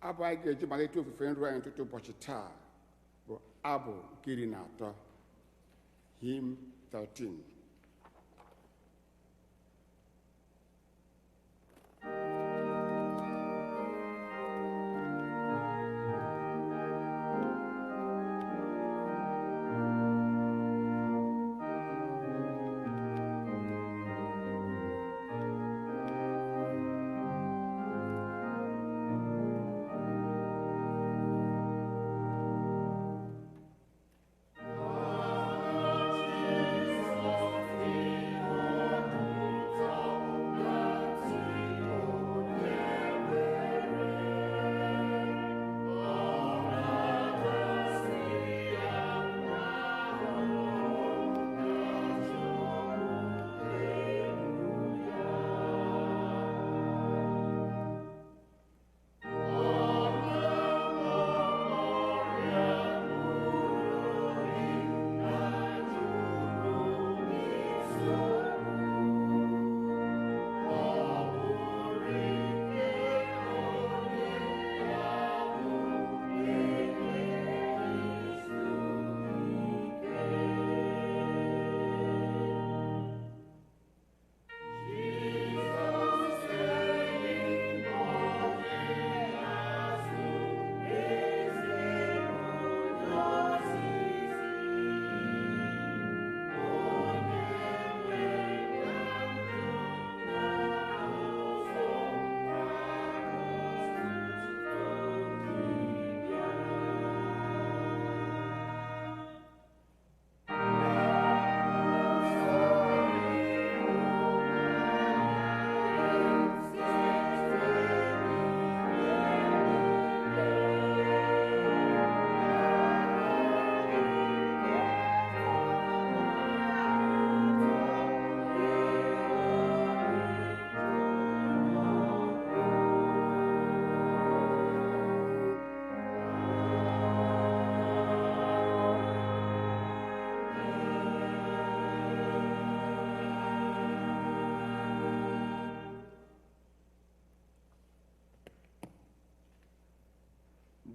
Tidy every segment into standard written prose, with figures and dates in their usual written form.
Abụ anyị ga-eji malite ofufe nru anyị ntụtụ ụbọchị taa bụ abụ nke 13, hymn 13.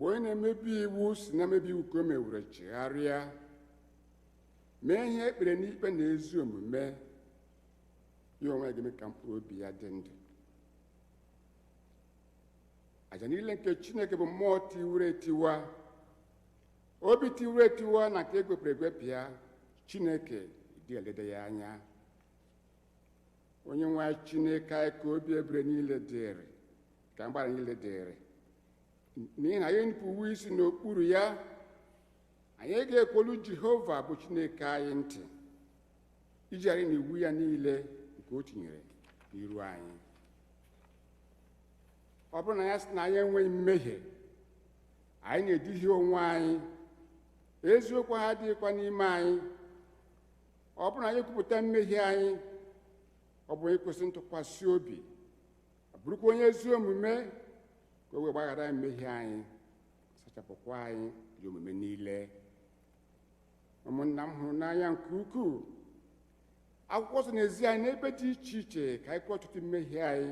Onye na-emebi iwu si na-emebi iwu ka o mewere chegharịa mee ihe ekpere n'ikpe na ezi omume, ya onwe ga-eme ka mkpụrụ obi ya dị ndụ. Aja niile nke Chineke bụ mmụọ tiwuru etiwa, obi tiwuru etiwa na nke egwepịara egwepịa, Chineke dị eleda ya anya. Onye-nwe-ayi Chineke anyị ka obi ebere niile dịrị, ka mgbara niile dịrị, n'ihi na anyị nupụwo isi n'okpuru ya, anyị ga-ekwolu Jehova bụ Chineke anyị ntị, iji ghara n'iwu ya niile nke o tinyere n'iru anyị. Ọ bụrụ na ya sị na anyị enweghị mmehie, anyị na-eduhie onwe anyị, eziokwu ha adịghịkwa n'ime anyị. Ọ bụrụ na anyị ekwupụta mmehie anyị, ọ bụ onye kwesịrị ntụkwasị obi, ọ bụrụkwa onye ezi omume, ka o wee gbaghara mmehie anyị, sachapụkwa anyị dị omume niile. Ụmụnna m hụrụ n'anya nke ukwuu, akwụkwọ nsọ na-ezi anyị n'ebe dị iche iche ka anyị kwụọ ọtụtụ mmehie anyị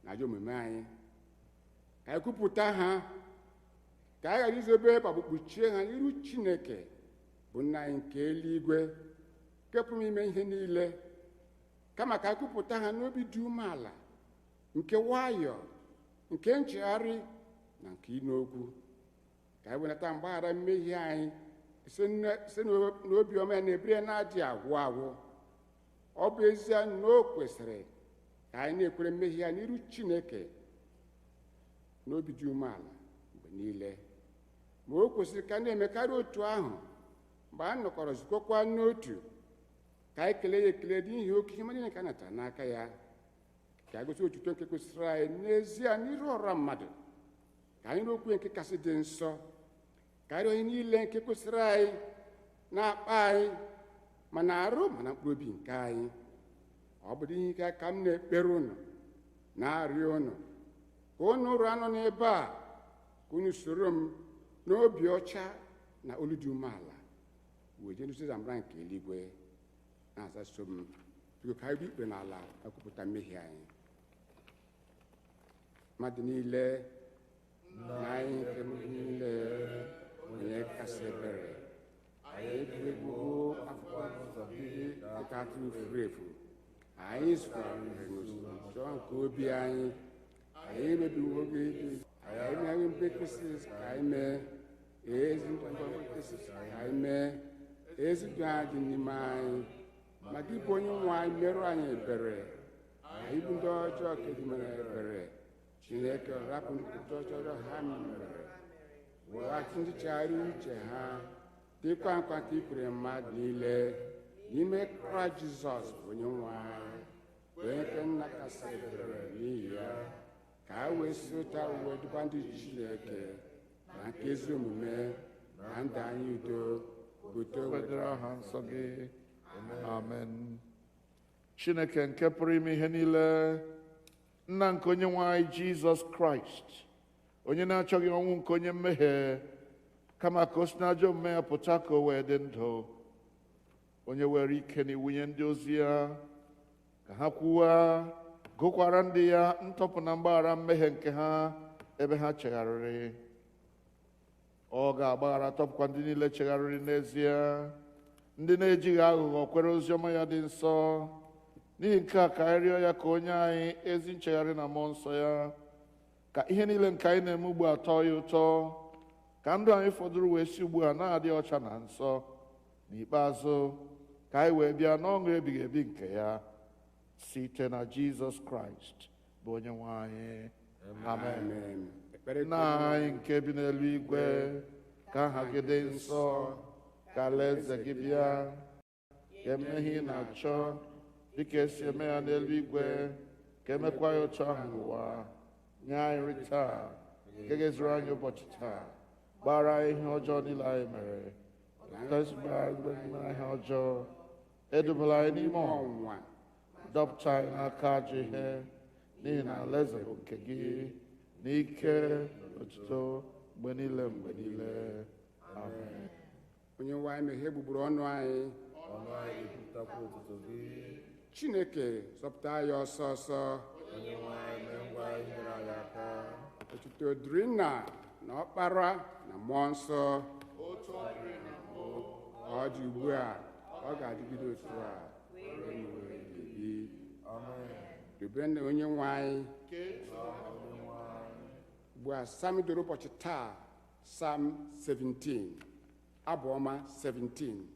na ajọ omume anyị, ka anyị kwupụta ha ka anyị ghara izobe ma bụ kpuchie ha n'iru Chineke bụ nna anyị nke eluigwe nke pụrụ ime ihe niile, kama ka anyị kwupụta ha n'obi dị umeala, nke nwayọọ, nke nchegharị na nke ịnụ okwu, ka anyị wenata mgbaghara mmehie anyị site n'obi ọma ya na ebere na-adịghị agwụ agwụ. Ọ bụ ezie na o kwesịrị ka anyị na-ekwere mmehie ya n'iru Chineke n'obi dị umeala mgbe niile, ma o kwesịrị ka anyị na-emekarị otu ahụ mgbe anyị nọkọrọ zukọkwa n'otu, ka anyị kelee ya ekele dị ihe oke ihe mmadụ nke a natara n'aka ya, ka anyị gosi otuto nke kwesịrị anyị n'ezie n'iru ọra mmadụ, ka anyị n'okwu nke kasị dị nsọ karịa onye niile nke kwesịrị anyị na-akpa anyị ma na-arụ ma na mkpụrụ obi nke anyị. Ọ bụ ihe ike ka m na-ekpere unu na-arịọ unu ka unu ụrụ anọ n'ebe a, ka unu soro m n'obi ọcha na olu dị umeala wee jee n'uzi amara nke eluigwe na-azaso m. Biko ka anyị bụ ikpe n'ala ekwupụta mmehie anyị. Mmadụ niile na anyị nke niile onye kasị ebere, anyị ebubo akwụkwọ nsọ gị dịka atụrụ furu efu, anyị zụtara ihe n'ụzọ nke obi anyị, anyị emebiwo gị, anyị emeghị mkpe kwesịrị ka anyị mee ezi ntụgharị kwesịrị ka anyị mee ezi ndụ anyị dị n'ime anyị, ma gị bụ onye nwe anyị merụ anyị ebere. Anyị bụ ndị ọjọọ ka dị mere ebere. Chineke rapụ ndị ọjọọ ha mere, weghachi ndị chegharị uche ha, dịkwa nkwa nke ikwere mmadụ niile n'ime Kraịst Jizọs bụ onye nwe anyị, onye nke nna kasị ebere n'ihi ya, ka a wee si ụta uwe dịkwa ndị Chineke na nke ezi omume na ndụ anyị udo bute wedere aha nsọ gị. Amen. Chineke nke pụrụ ime ihe niile, nna nke onye nwe anyị Jizọs Kraịst, onye na-achọghị ọnwụ nke onye mmehie, kama ka o si n'ajọ omume ya pụta ka o wee dị ndụ, onye were ike na iwunye ndị ozi ya ka ha kwuwa gụkwara ndị ya ntọpụ na mgbaghara mmehie nke ha ebe ha chegharịrị. Ọ ga-agbaghara tọpụkwa ndị niile chegharịrị n'ezie, ndị na-ejighị aghụghọ kwere oziọma ya dị nsọ. N'ihi nke a ka anyị rịọ ya ka onye anyị ezi nchegharị na mmụọ nsọ ya, ka ihe niile nke anyị na-eme ugbu a tọọ ya ụtọ, ka ndụ anyị fọdụrụ wee si ugbu a na-adị ọcha na nsọ, n'ikpeazụ ka anyị wee bịa n'ọṅụ ebighị ebi nke ya, site na Jizọs Kraịst bụ onye nwe anyị. Amen. Nna anyị nke bi n'eluigwe, ka aha gị dị nsọ, ka alaeze gị bịa, ka emehie ị na-achọ dịka esi eme ya n'eluigwe, ka emekwa ya otu ahụ n'ụwa. Nye anyị nri taa, nke ga-ezuru anyị ụbọchị taa, gbara anyị ihe ọjọọ niile anyị mere, ihe ọjọọ, edubala anyị n'ime ọnwụnwa, dọpụta anyị n'aka ajọ ihe, n'ihi na alaeze bụ nke gị, n'ike otuto mgbe niile mgbe niile. Amen. Onye nwe anyị mehie gbugburu ọnụ anyị, ekwupụtakwa otuto gị. Chineke zọpụta anyị ọsọ ọsọ. Onye nwe anyị mee ngwa inyere anyị aka. Otuto dịrị Nna na Ọkpara na Mmụọ Nsọ, Otu ọ dịrị na mbụ, ọ dị ugbu a, ọ ga-adịgide otu a ruo mgbe ebighị ebi. Amen. Rubere na onye nwe anyị. Onye nwe anyị. Ugbu a Sam doro ụbọchị taa, Psalm 17, Abụ Ọma 17.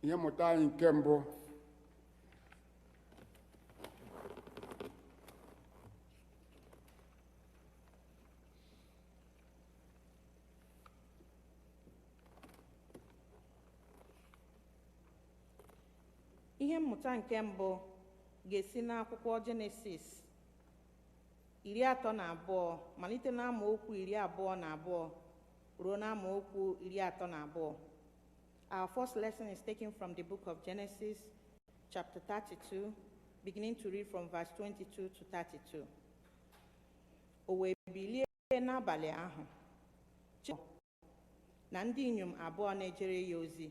Ihe mmụta anyị nke mbụ. Ihe mmụta nke mbụ ga-esi n'akwụkwọ Jenesis 32 malite n'amaokwu 22 ruo n'amaokwu 32. Our first lesson is taken from the book of Genesis, chapter 32, beginning to read from verse 22 to 32. O wee bilie n'abalị ahụ, na ndị inyom abụọ na-ejere ya ozi,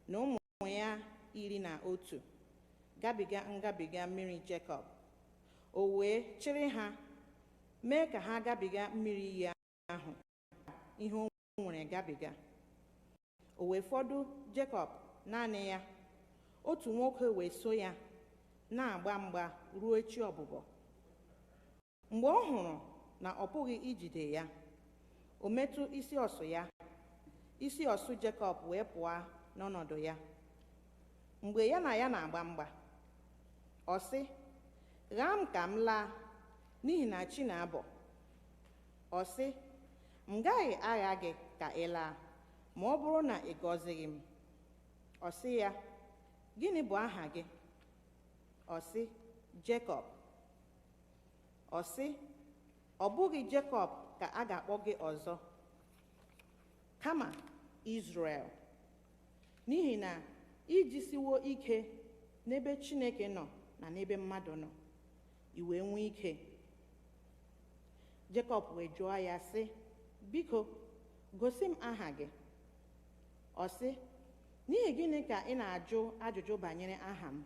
na ụmụ ya 11, gabiga ngabiga mmiri Jekọb. O wee chịrị ha, mee ka ha gabiga mmiri iyi ahụ, ihe o nwere gabiga. O wee fọdụ Jekọb naanị ya, otu nwoke wee so ya, na-agba mgba ruo echi ọbụbọ. Mgbe ọ hụrụ na ọ pụghị ijide ya, o metụ isi ọsụ ya, isi ọsụ Jekọb wee pụọ n'ọnọdụ ya. Mgbe ya na ya na-agba mgba, ọ sị, ghaa m ka m laa, n'ihi na chi na-abọ. Ọ sị, m gaghị agha gị ka ị laa, ma ọ bụrụ na ị gọzighị m. Ọ sị ya, gịnị bụ aha gị? Ọ sị, Jekọb. Ọ sị, ọ bụghị Jekọb ka a ga-akpọ gị ọzọ, kama Izrel, n'ihi na ijisiwo ike n'ebe Chineke nọ na n'ebe mmadụ nọ, i wee nwee ike. Jekọb wee jụọ ya sị, biko gosi m aha gị. Ọ sị, n'ihi gịnị ka ị na-ajụ ajụjụ banyere aha m?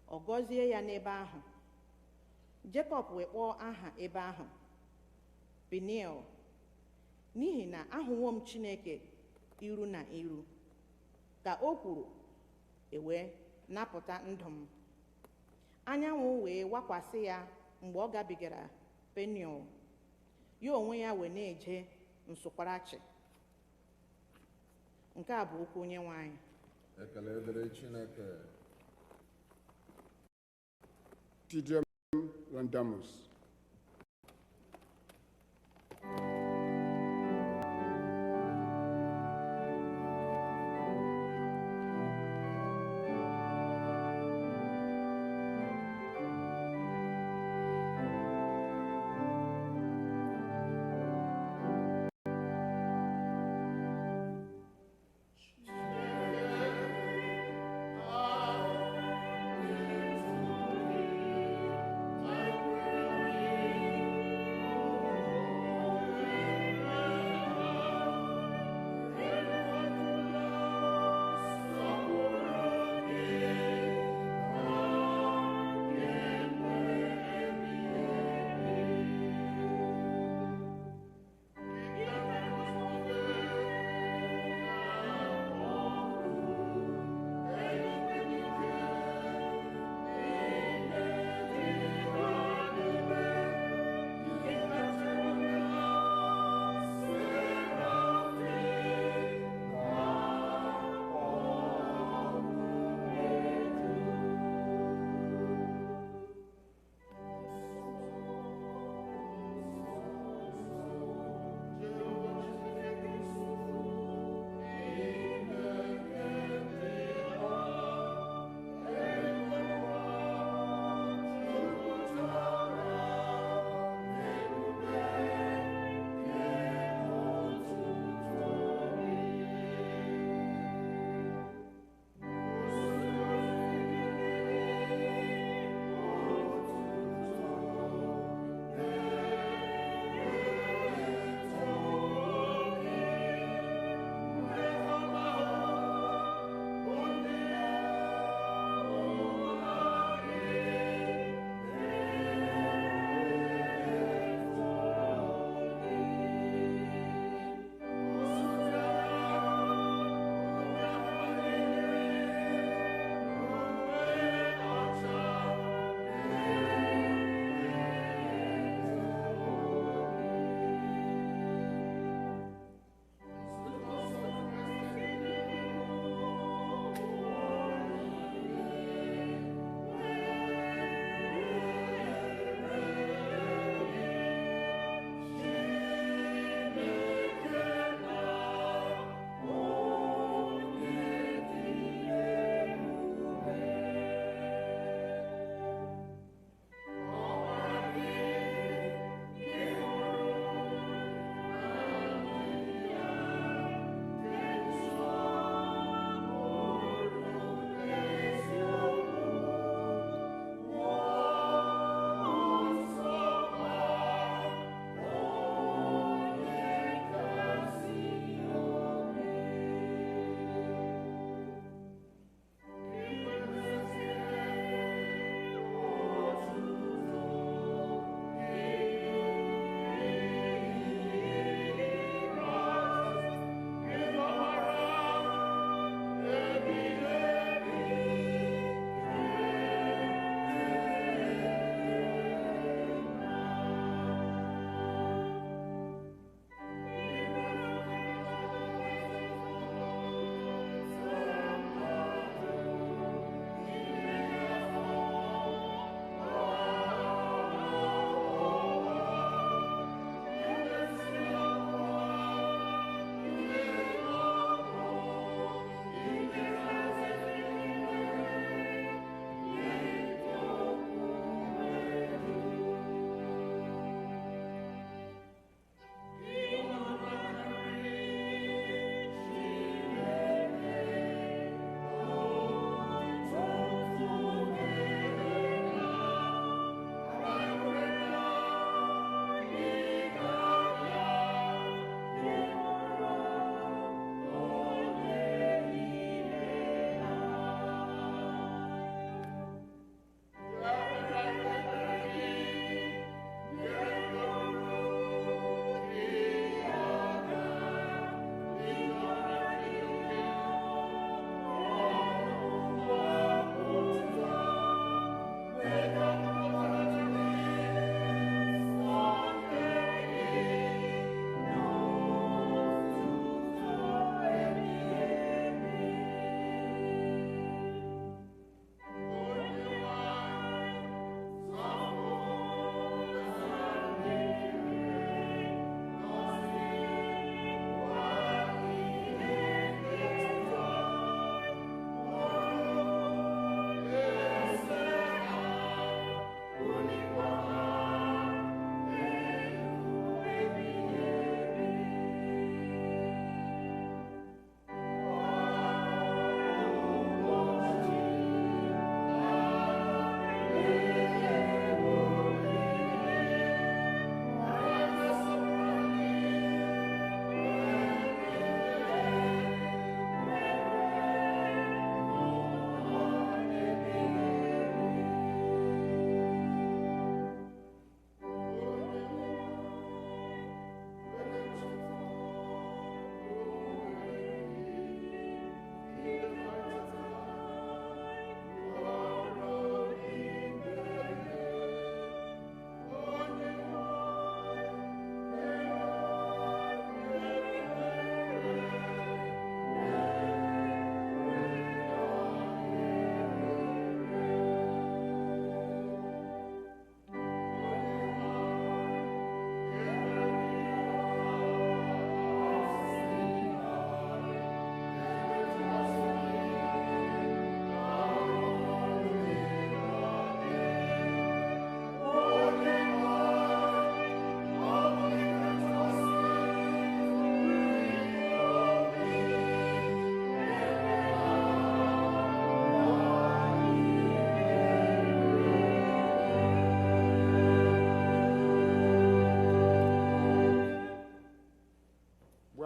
Ọ gọzie ya n'ebe ahụ. Jekọb wee kpọọ aha ebe ahụ Peniel, n'ihi na ahụwo m Chineke iru na iru, ka o kwuru, ewee napụta ndụ m. Anyanwụ wee wakwasị ya mgbe ọ gabigara Peniel, ya onwe ya wee na-eje nsụkwarachi. Nke a bụ okwu Onye-nwe anyị. Ekele dịrị Chineke. Deum, Laudamus. I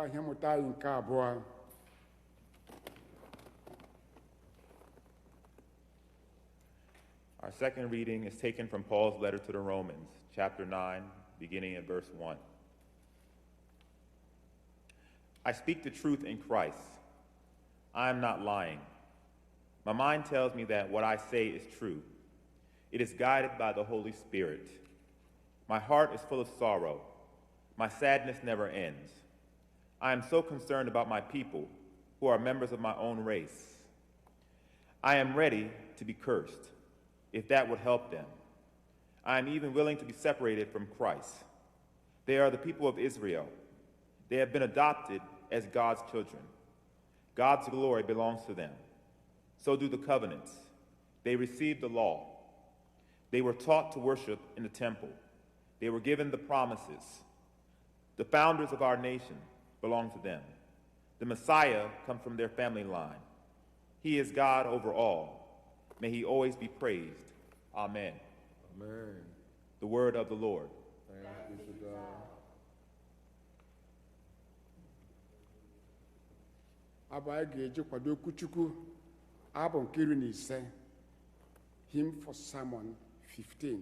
gaa ihe mmụta anyị nke abụọ. Our second reading is taken from Paul's letter to the Romans, chapter 9, beginning at verse 1. I speak the truth in Christ. I am not lying. My mind tells me that what I say is true. It is guided by the Holy Spirit. My heart is full of sorrow. My sadness never ends. I am so concerned about my people, who are members of my own race. I am ready to be cursed, if that would help them. I am even willing to be separated from Christ. They are the people of Israel. They have been adopted as God's children. God's glory belongs to them. So do the covenants. They received the law. They were taught to worship in the temple. They were given the promises. The founders of our nation belong to them. The Messiah comes from their family line. He is God over all. May he always be praised. Amen. Amen. The word of the Lord. Thanks be to God. Abụ anyị ga-eji kwado okwuchukwu abụ nke 15, hymn for sermon 15.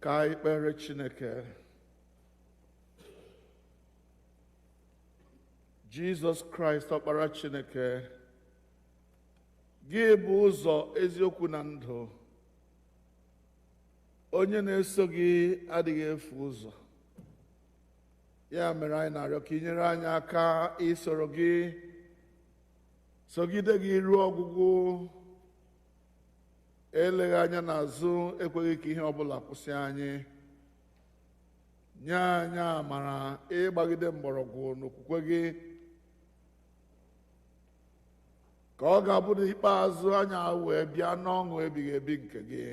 Ka ekpere Chineke. Jesus Christ ọkpara Chineke, gị bụ ụzọ eziokwu na ndụ. Onye na-eso gị adịghị efu ụzọ. Ya mere anyị na-arịọ ka ị nyere anyị aka isoro gị, sogide gị ruo ọgwụgwụ. Eleghị anya n'azụ, ekweghị ka ihe ọbụla kwụsị anyị. Nye anyị amara ịgbagide mgbọrọgwụ n'okwukwe gị, ka ọ ga-abụ n'ikpeazụ anyị wee bịa n'ọṅụ ebighị ebi nke gị,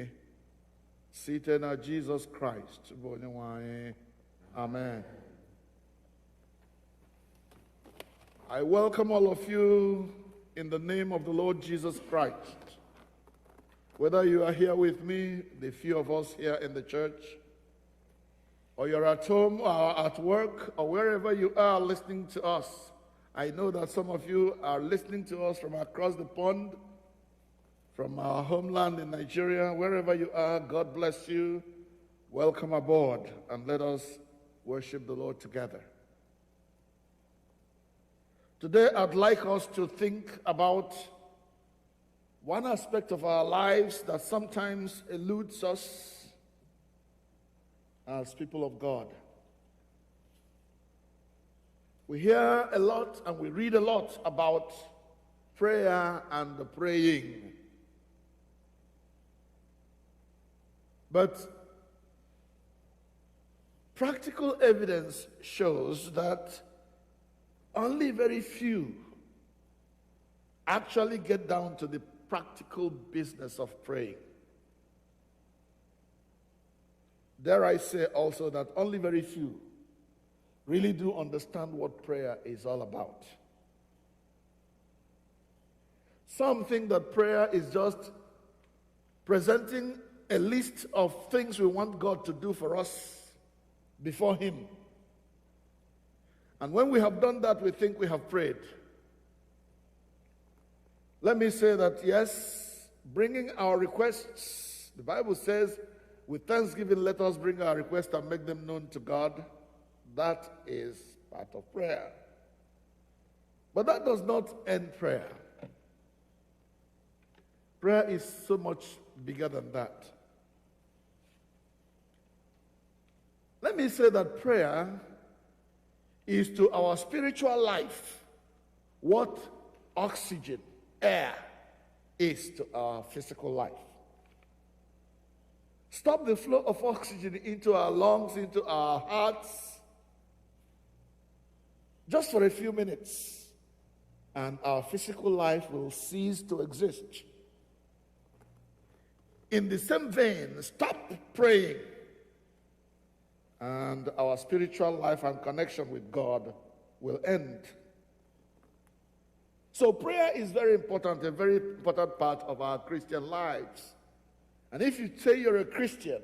site na Jesus Christ bụ Onye-nwe anyị. Amen. I welcome all of you in the name of the Lord Jesus Christ. Whether you are here with me, the few of us here in the church, or you're at home or at work, or wherever you are listening to us, I know that some of you are listening to us from across the pond. from our homeland in Nigeria, wherever you are, God bless you. Welcome aboard, and let us worship the Lord together. Today, I'd like us to think about one aspect of our lives that sometimes eludes us as people of God. We hear a lot and we read a lot about prayer and the praying. But practical evidence shows that only very few actually get down to the practical business of praying. Dare I say also that only very few really do understand what prayer is all about. Some think that prayer is just presenting a list of things we want God to do for us before Him. And when we have done that, we think we have prayed. Let me say that, yes, bringing our requests, the Bible says, with thanksgiving, let us bring our requests and make them known to God. That is part of prayer. But that does not end prayer. Prayer is so much bigger than that. Let me say that prayer is to our spiritual life what oxygen, air, is to our physical life. Stop the flow of oxygen into our lungs, into our hearts, just for a few minutes, and our physical life will cease to exist. In the same vein, stop praying, and our spiritual life and connection with God will end. So prayer is very important, a very important part of our Christian lives. And if you say you're a Christian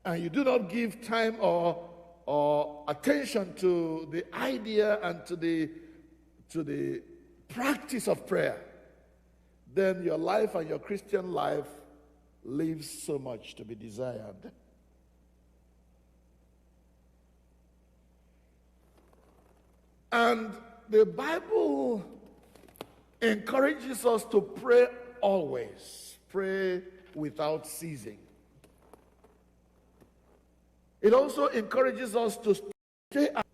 and you do not give time or attention to the idea and to the practice of prayer, then your life and your Christian life leaves so much to be desired. And the Bible encourages us to pray always, pray without ceasing. It also encourages us to stay up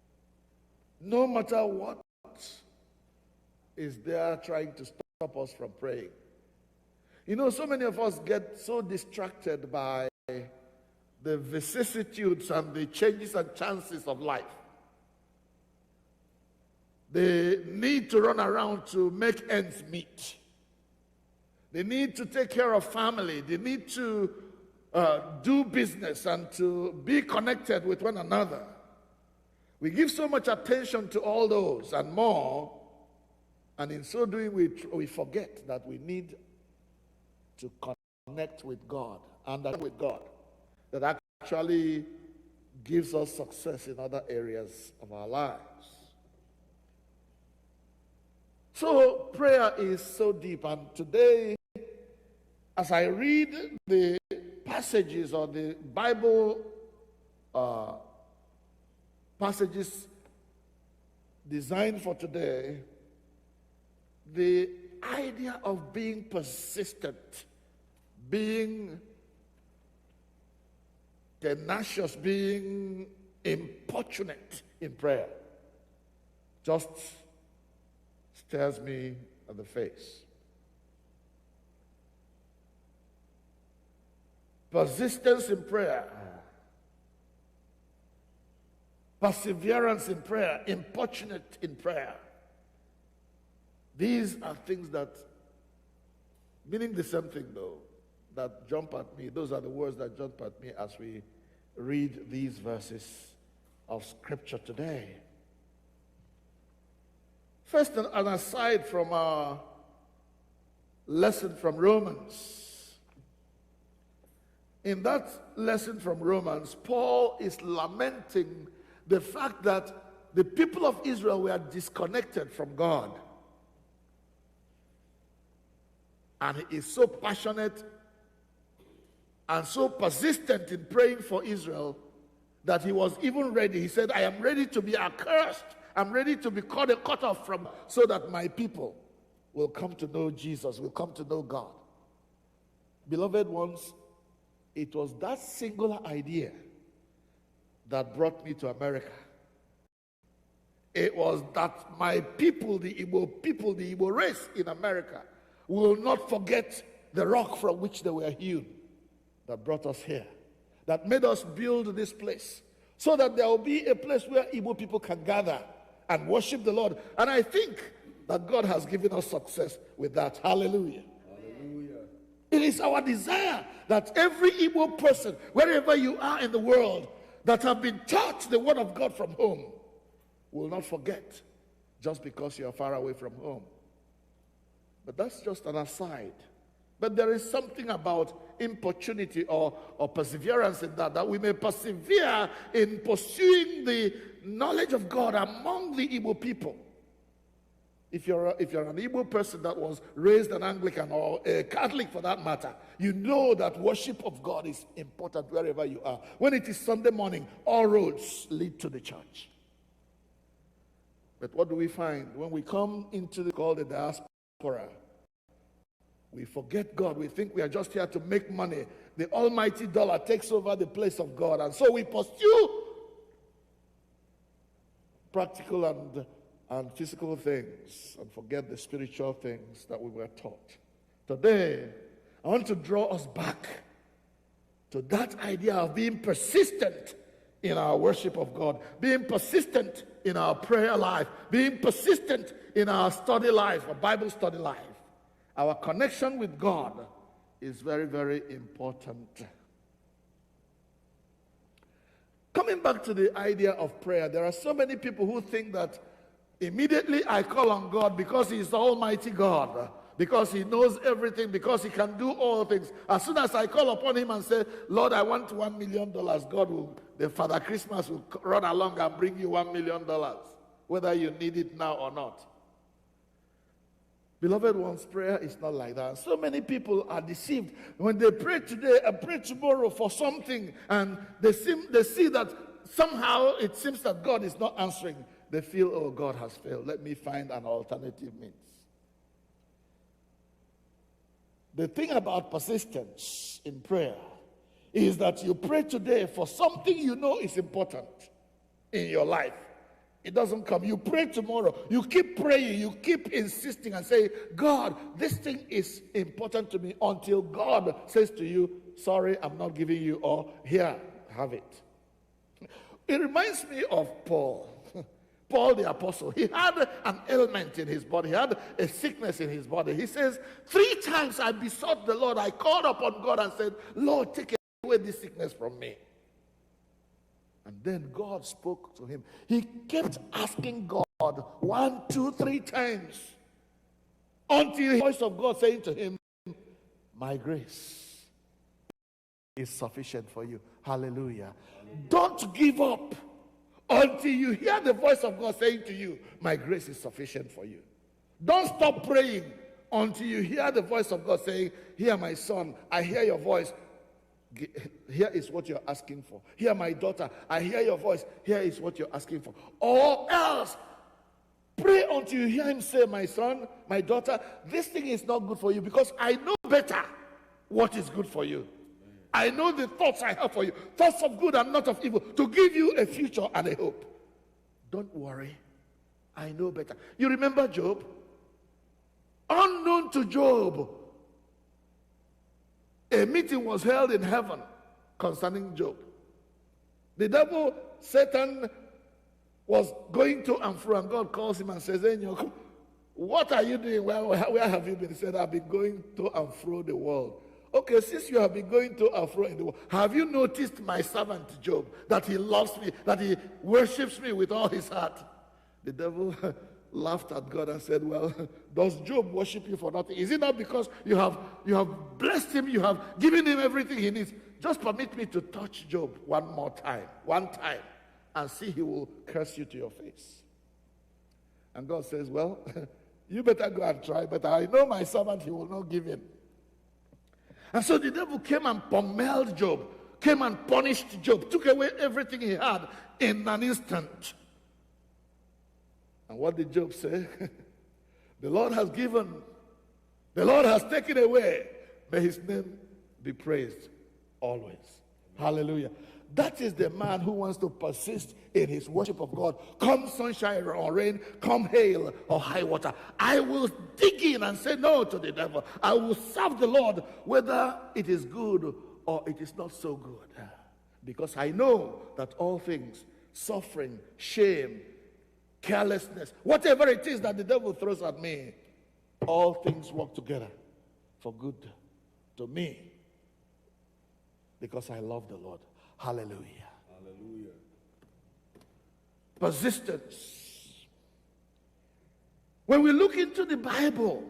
no matter what is there trying to stop us from praying. You know, so many of us get so distracted by the vicissitudes and the changes and chances of life. They need to run around to make ends meet. They need to take care of family. They need to do business and to be connected with one another. We give so much attention to all those and more, and in so doing we forget that we need to connect with God, and that with God that actually gives us success in other areas of our lives. So prayer is so deep, and today, as I read the passages or the Bible passages designed for today, the idea of being persistent, being tenacious, being importunate in prayer just stares me at the face. Persistence in prayer, perseverance in prayer, importunate in prayer. These are things that, meaning the same thing though, that jump at me. Those are the words that jump at me as we read these verses of Scripture today. First, an aside from our lesson from Romans. In that lesson from Romans, Paul is lamenting the fact that the people of Israel were disconnected from God. And he is so passionate and so persistent in praying for Israel that he was even ready. He said, I am ready to be accursed. I'm ready to be cut off from, so that my people will come to know Jesus, will come to know God. Beloved ones, it was that singular idea that brought me to America. It was that my people, the Igbo race in America, will not forget the rock from which they were hewn that brought us here, that made us build this place, so that there will be a place where Igbo people can gather and worship the Lord. And I think that God has given us success with that. Hallelujah. Hallelujah. It is our desire that every Igbo person, wherever you are in the world, that have been taught the word of God from home, will not forget just because you are far away from home. But that's just an aside. But there is something about importunity or perseverance in that we may persevere in pursuing the knowledge of God among the Igbo people. If you're an Igbo person that was raised an Anglican or a Catholic for that matter, you know that worship of God is important wherever you are. When it is Sunday morning, all roads lead to the church. But what do we find? When we come into the diaspora, we forget God. We think we are just here to make money. The almighty dollar takes over the place of God. And so we pursue practical and physical things and forget the spiritual things that we were taught. Today, I want to draw us back to that idea of being persistent in our worship of God, being persistent in our prayer life, being persistent in our study life, our Bible study life. Our connection with God is very, very important. Coming back to the idea of prayer, there are so many people who think that immediately I call on God because He is the Almighty God, because He knows everything, because He can do all things. As soon as I call upon Him and say, Lord, I want $1 million, God will, the Father Christmas will run along and bring you $1 million, whether you need it now or not. Beloved ones, prayer is not like that. So many people are deceived when they pray today and pray tomorrow for something, and they see that somehow it seems that God is not answering. They feel, oh, God has failed. Let me find an alternative means. The thing about persistence in prayer is that you pray today for something you know is important in your life. It doesn't come. You pray tomorrow. You keep praying. You keep insisting and say, God, this thing is important to me, until God says to you, sorry, I'm not giving you, or here, have it. It reminds me of Paul. Paul the apostle. He had an ailment in his body. He had a sickness in his body. He says, 3 times I besought the Lord. I called upon God and said, Lord, take away this sickness from me. And then God spoke to him. He kept asking God 1, 2, 3 times until the voice of God saying to him, my grace is sufficient for you. Hallelujah. Don't give up until you hear the voice of God saying to you, my grace is sufficient for you. Don't stop praying until you hear the voice of God saying, here, my son, I hear your voice. Here is what you're asking for. Here, my daughter, I hear your voice. Here is what you're asking for. Or else, pray until you hear him say, my son, my daughter, this thing is not good for you, because I know better what is good for you. I know the thoughts I have for you, thoughts of good and not of evil, to give you a future and a hope. Don't worry. I know better. You remember Job? Unknown to Job, a meeting was held in heaven concerning Job. The devil, Satan, was going to and fro, and God calls him and says, hey, what are you doing? Where have you been? He said, I've been going to and fro the world. Okay, since you have been going to and fro in the world, have you noticed my servant Job, that he loves me, that he worships me with all his heart? The devil laughed at God and said, well, does Job worship you for nothing? Is it not because you have blessed him, you have given him everything he needs? Just permit me to touch Job one time, and see he will curse you to your face. And God says, well, You better go and try, but I know my servant, he will not give in. And so the devil came and pummeled Job, came and punished Job, took away everything he had in an instant. And what did Job say? The Lord has given, the Lord has taken away. May his name be praised always. Hallelujah. That is the man who wants to persist in his worship of God. Come sunshine or rain, come hail or high water. I will dig in and say no to the devil. I will serve the Lord whether it is good or it is not so good. Because I know that all things, suffering, shame, carelessness, whatever it is that the devil throws at me, all things work together for good to me. Because I love the Lord. Hallelujah. Hallelujah. Persistence. When we look into the Bible,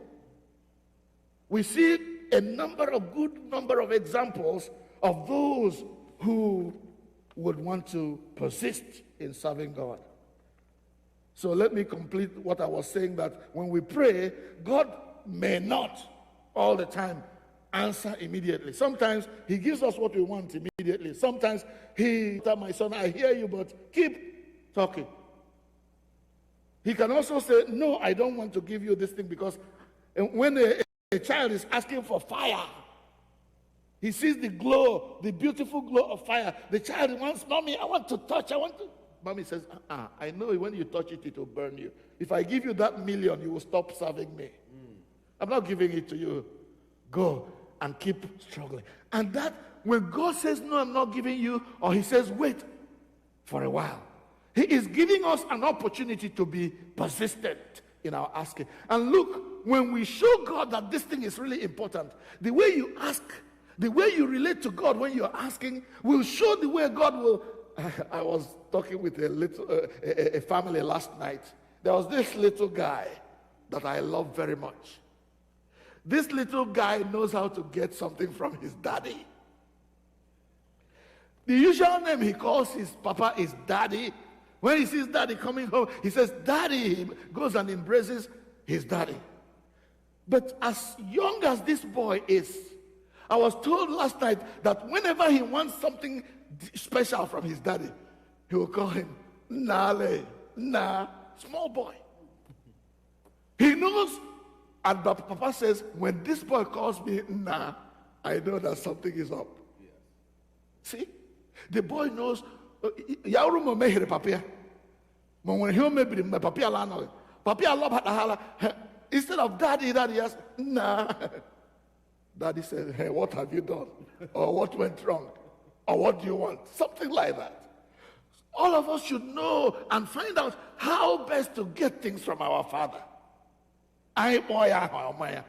we see a good number of examples of those who would want to persist in serving God. So let me complete what I was saying, that when we pray, God may not all the time answer immediately. Sometimes he gives us what we want immediately. Sometimes he tells my son, I hear you, but keep talking. He can also say, no, I don't want to give you this thing, because when a child is asking for fire, he sees the glow, the beautiful glow of fire. The child wants, Mommy, I want to touch, Mommy says, I know when you touch it, it will burn you. If I give you that $1 million, you will stop serving me. I'm not giving it to you. Go and keep struggling. And that, when God says, no, I'm not giving you, or he says, wait for a while, he is giving us an opportunity to be persistent in our asking. And look, when we show God that this thing is really important, the way you ask, the way you relate to God when you're asking, will show the way God will. I was talking with a family last night. There was this little guy that I love very much. This little guy knows how to get something from his daddy. The usual name he calls his papa is Daddy. When he sees Daddy coming home, he says, Daddy. He goes and embraces his daddy. But as young as this boy is, I was told last night that whenever he wants something special from his daddy, he will call him Nale, Na, small boy. He knows. And Papa says, when this boy calls me Na, I know that something is up. Yes. See? The boy knows. Instead of daddy has Na. Daddy says, hey, what have you done? Or what went wrong? Or what do you want? Something like that. All of us should know and find out how best to get things from our Father. I boy ahụ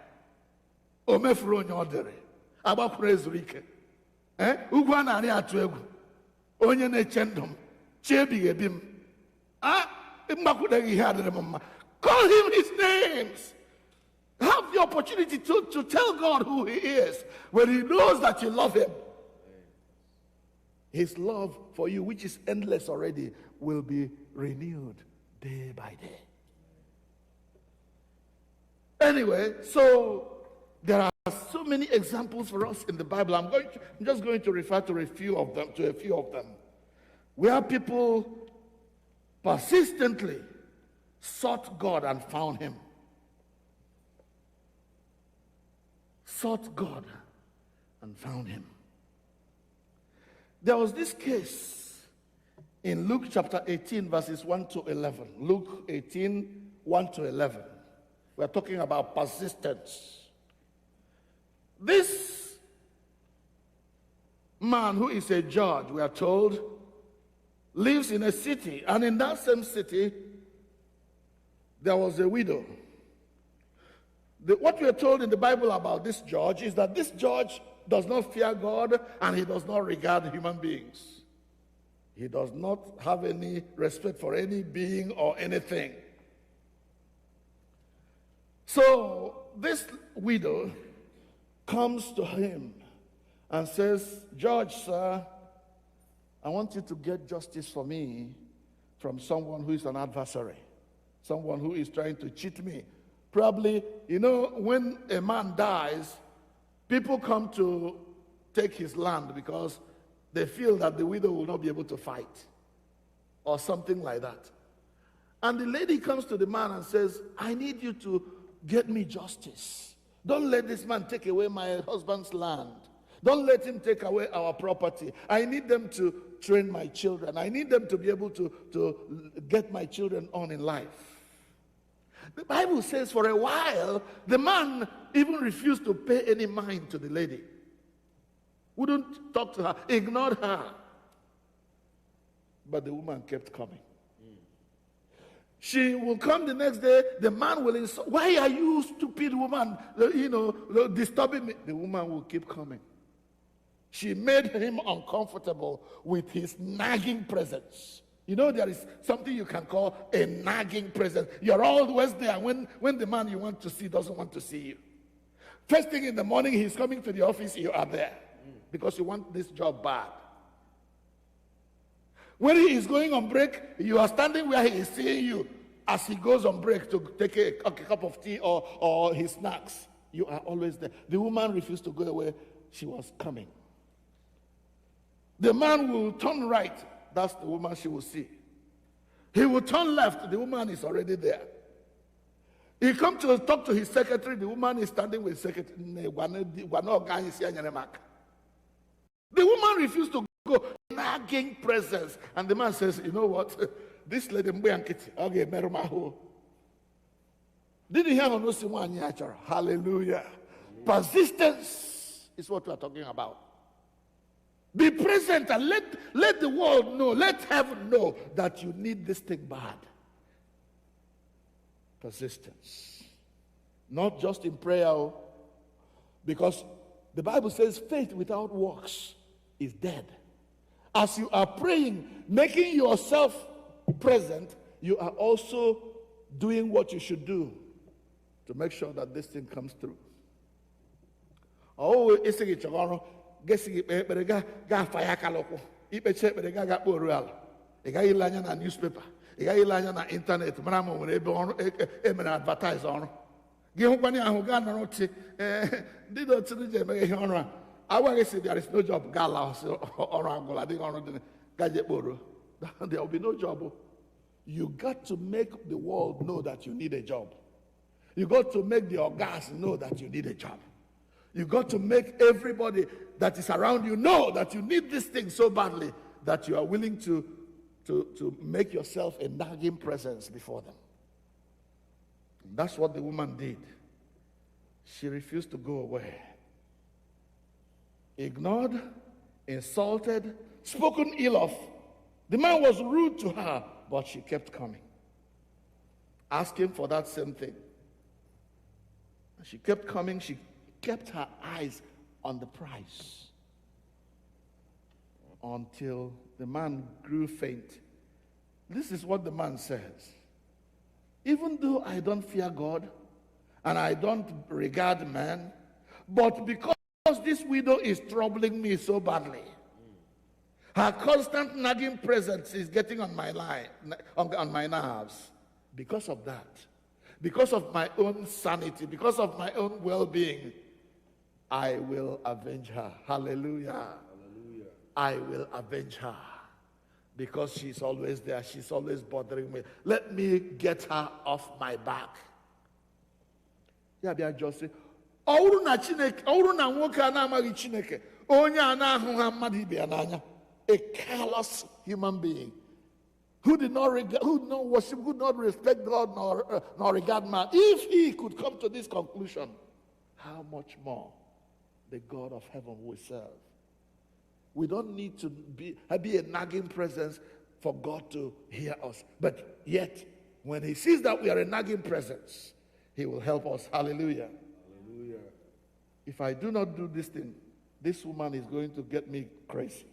o mefuru onye ọ dịrị agbakwuru ezuru ike ugwu a na-arị atụ egwu onye na-eche ndụ m chi ebighị ebi m mgbakwudeghị ihe adịrị m mma. Call him his names. Have the opportunity to tell God who he is when he knows that you love him. His love for you, which is endless already, will be renewed day by day. Anyway, so there are so many examples for us in the Bible. I'm just going to refer to a few of them, where people persistently sought God and found him. Sought God and found him. There was this case in Luke chapter 18, verses 1 to 11. Luke 18, 1 to 11. We're talking about persistence. This man who is a judge, we are told, lives in a city, and in that same city, there was a widow. What we are told in the Bible about this judge is that this judge does not fear God, and he does not regard human beings. He does not have any respect for any being or anything. So this widow comes to him and says, Judge, sir, I want you to get justice for me from someone who is an adversary, someone who is trying to cheat me Probably, when a man dies, people come to take his land because they feel that the widow will not be able to fight or something like that. And the lady comes to the man and says, I need you to get me justice. Don't let this man take away my husband's land. Don't let him take away our property. I need them to train my children. I need them to be able to get my children on in life. The Bible says for a while, the man even refused to pay any mind to the lady. Wouldn't talk to her, ignored her. But the woman kept coming. She will come the next day, the man will insult, why are you, stupid woman, disturbing me? The woman will keep coming. She made him uncomfortable with his nagging presence. There is something you can call a nagging presence. You're always there when the man you want to see doesn't want to see you. First thing in the morning, he's coming to the office, you are there because you want this job bad. When he is going on break, you are standing where he is seeing you as he goes on break to take a cup of tea or his snacks. You are always there. The woman refused to go away. She was coming. The man will turn right. That's the woman she will see. He will turn left. The woman is already there. He come to talk to his secretary. The woman is standing with secretary. The woman refused to go. Nagging presence. And the man says, you know what? This lady, okay, didn't hear no one. Hallelujah. Persistence is what we are talking about. Be present and let the world know, let heaven know that you need this thing bad. Persistence. Not just in prayer, because the Bible says faith without works is dead. As you are praying, making yourself present, you are also doing what you should do to make sure that this thing comes through. Oh, it's a Ekpere ga fire kaloko. Ikpeche ekpere ga kporu ala. Ị gaghị ile anya na newspaper. Ị gaghị ile anya na internet. Mara ma nwere ebe ọrụ emere advertise ọrụ. Gị hụkwanye ahụ ga nọrọ ti ndị otu ndị eme ihe ọrụ a. Agwaghị si there is no job ga ala ọrụ agwụla dị ọrụ dị gaje kporo. There will be no job. You got to make the world know that you need a job. You got to make the organs know that you need a job. You got to make everybody that is around you know that you need this thing so badly that you are willing to make yourself a nagging presence before them. And that's what the woman did. She refused to go away. Ignored, insulted, spoken ill of. The man was rude to her, but she kept coming. Asking for that same thing. She kept coming. She kept her eyes on the prize until the man grew faint. This is what the man says. Even though I don't fear God and I don't regard man, but because this widow is troubling me so badly, her constant nagging presence is getting on my on my nerves. Because of that, because of my own sanity, because of my own well-being, I will avenge her. Hallelujah. Hallelujah. I will avenge her. Because she's always there. She's always bothering me. Let me get her off my back. Yeah, be just say, Ouru na Chineke, ouru na nwoke a na-amaghị Chineke, onye a na-ahụ ha mmadụ ibe ya n'anya, a callous human being who did not regard, who did not worship, who did not respect God nor regard man. If he could come to this conclusion, how much more the God of heaven we serve? We don't need to be a nagging presence for God to hear us. But yet, when he sees that we are a nagging presence, he will help us. Hallelujah. Hallelujah. If I do not do this thing, this woman is going to get me crazy.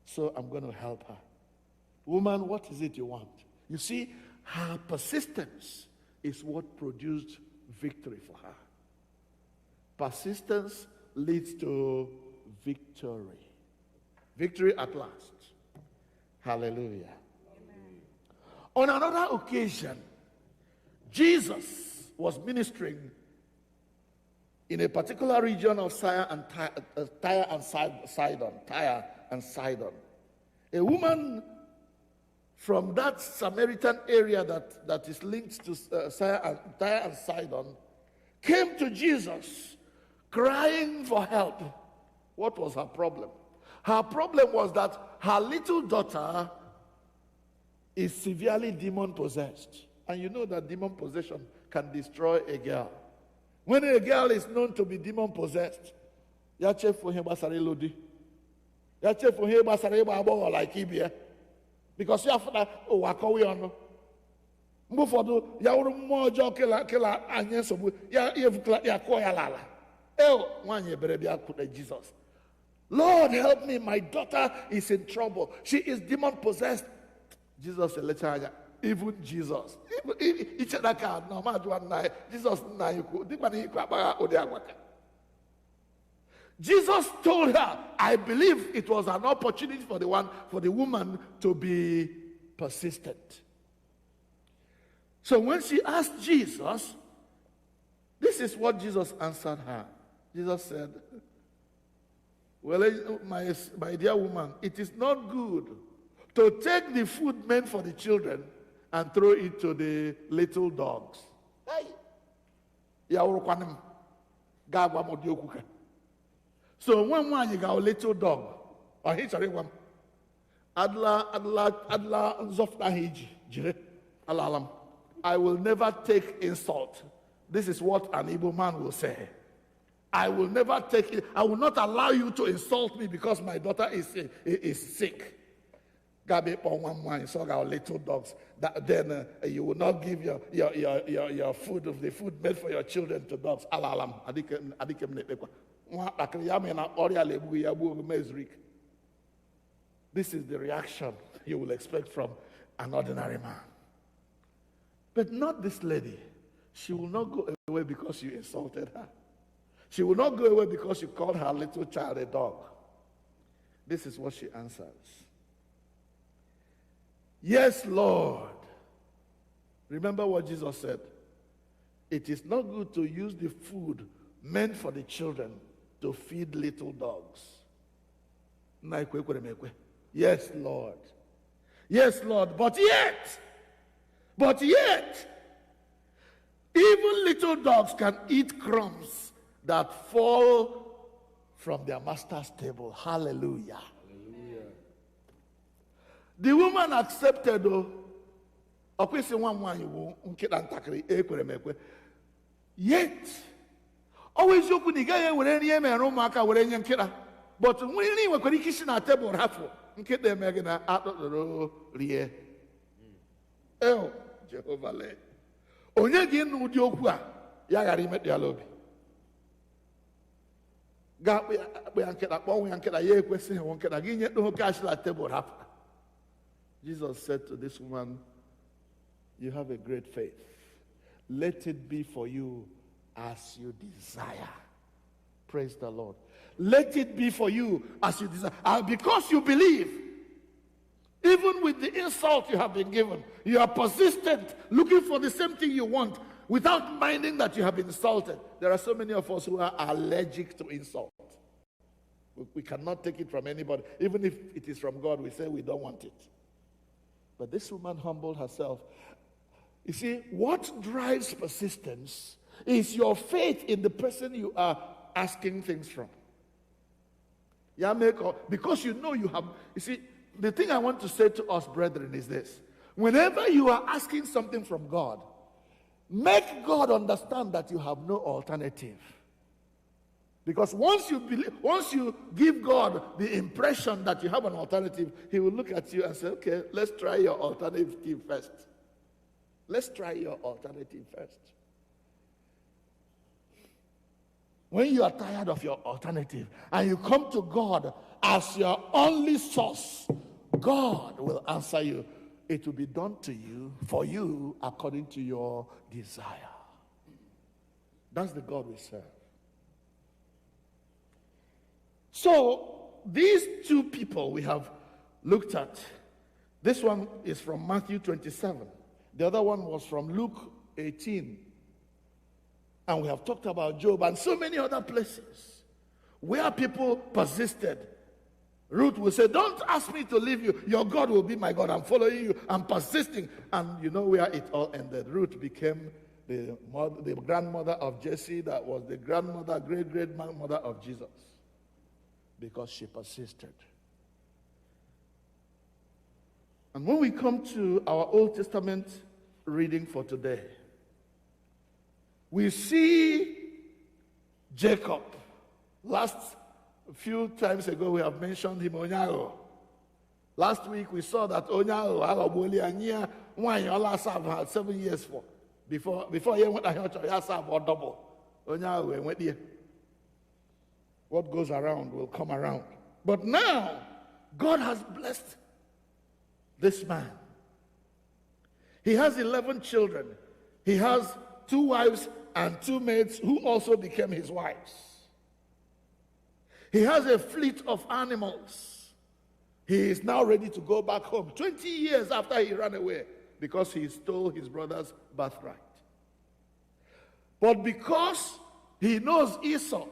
So I'm going to help her. Woman, what is it you want? You see, her persistence is what produced victory for her. Persistence leads to victory. Victory at last. Hallelujah. Amen. On another occasion, Jesus was ministering in a particular region of Tyre and Sidon. A woman from that Samaritan area that is linked to Tyre and Sidon came to Jesus crying for help. What was her problem? Her problem was that her little daughter is severely demon-possessed. And you know that demon possession can destroy a girl. When a girl is known to be demon-possessed, ya chefu ihe gbasara ịlụ di. Ya chefu ihe gbasara ịgba agbọghọ like ibia. Because ya fụna ụwa kọwa ya ọnụ. Mgbe ụfọdụ ya wụrụ mmụọ ọjọọ kela anyị nsogbu ya kụọ ya lala. Nwaanyị ebere bịa kwude Jesus. Lord, help me, my daughter is in trouble. She is demon-possessed. Jesus said, even Jesus. Jesus told her, I believe it was an opportunity for the woman to be persistent. So when she asked Jesus, this is what Jesus answered her. Jesus said, well, my dear woman, it is not good to take the food meant for the children and throw it to the little dogs. So when you got a little dog, or he's a one, I will never take insult. This is what an Igbo man will say. I will never take it. I will not allow you to insult me because my daughter is sick. Gabi one so our little dogs. Then you will not give your food of the food made for your children to dogs. Alalam. This is the reaction you will expect from an ordinary man. But not this lady. She will not go away because you insulted her. She will not go away because you called her little child a dog. This is what she answers. Yes, Lord. Remember what Jesus said. It is not good to use the food meant for the children to feed little dogs. Yes, Lord. Yes, Lord. But yet, even little dogs can eat crumbs that fall from their master's table. Hallelujah. Hallelujah. The woman accepted, yet, always you could get with any Romaka with any killer. But when you were kissing a table, half get them again out of the road. Oh, Jehovah. Onyegin Udiokwa, Yagari met the lobby. Got we uncle at one uncle a year question, one can again yet no cash like table half. Jesus said to this woman, you have a great faith. Let it be for you as you desire. Praise the Lord. Let it be for you as you desire. And because you believe, even with the insult you have been given, you are persistent, looking for the same thing you want, without minding that you have been insulted. There are so many of us who are allergic to insult. We cannot take it from anybody. Even if it is from God, we say we don't want it. But this woman humbled herself. You see, what drives persistence is your faith in the person you are asking things from. Because you know you have, you see, the thing I want to say to us, brethren, is this. Whenever you are asking something from God, make God understand that you have no alternative. Because once you give God the impression that you have an alternative, he will look at you and say, okay, let's try your alternative first. Let's try your alternative first. When you are tired of your alternative and you come to God as your only source, God will answer you. It will be done to you, for you, according to your desire. That's the God we serve. So, these two people we have looked at, this one is from Matthew 27. The other one was from Luke 18. And we have talked about Job and so many other places where people persisted. Ruth will say, don't ask me to leave you. Your God will be my God. I'm following you. I'm persisting. And you know where it all ended. Ruth became the grandmother of Jesse, that was the grandmother, great-grandmother of Jesus, because she persisted. And when we come to our Old Testament reading for today, we see Jacob. Last few times ago, we have mentioned him, Onyago. Last week, we saw that Onyago, had 7 years for. Before he went to church, he had about double. Onyago went there. What goes around will come around. But now, God has blessed this man. He has 11 children. He has 2 wives and 2 maids who also became his wives. He has a fleet of animals. He is now ready to go back home 20 years after he ran away because he stole his brother's birthright. But because he knows Esau,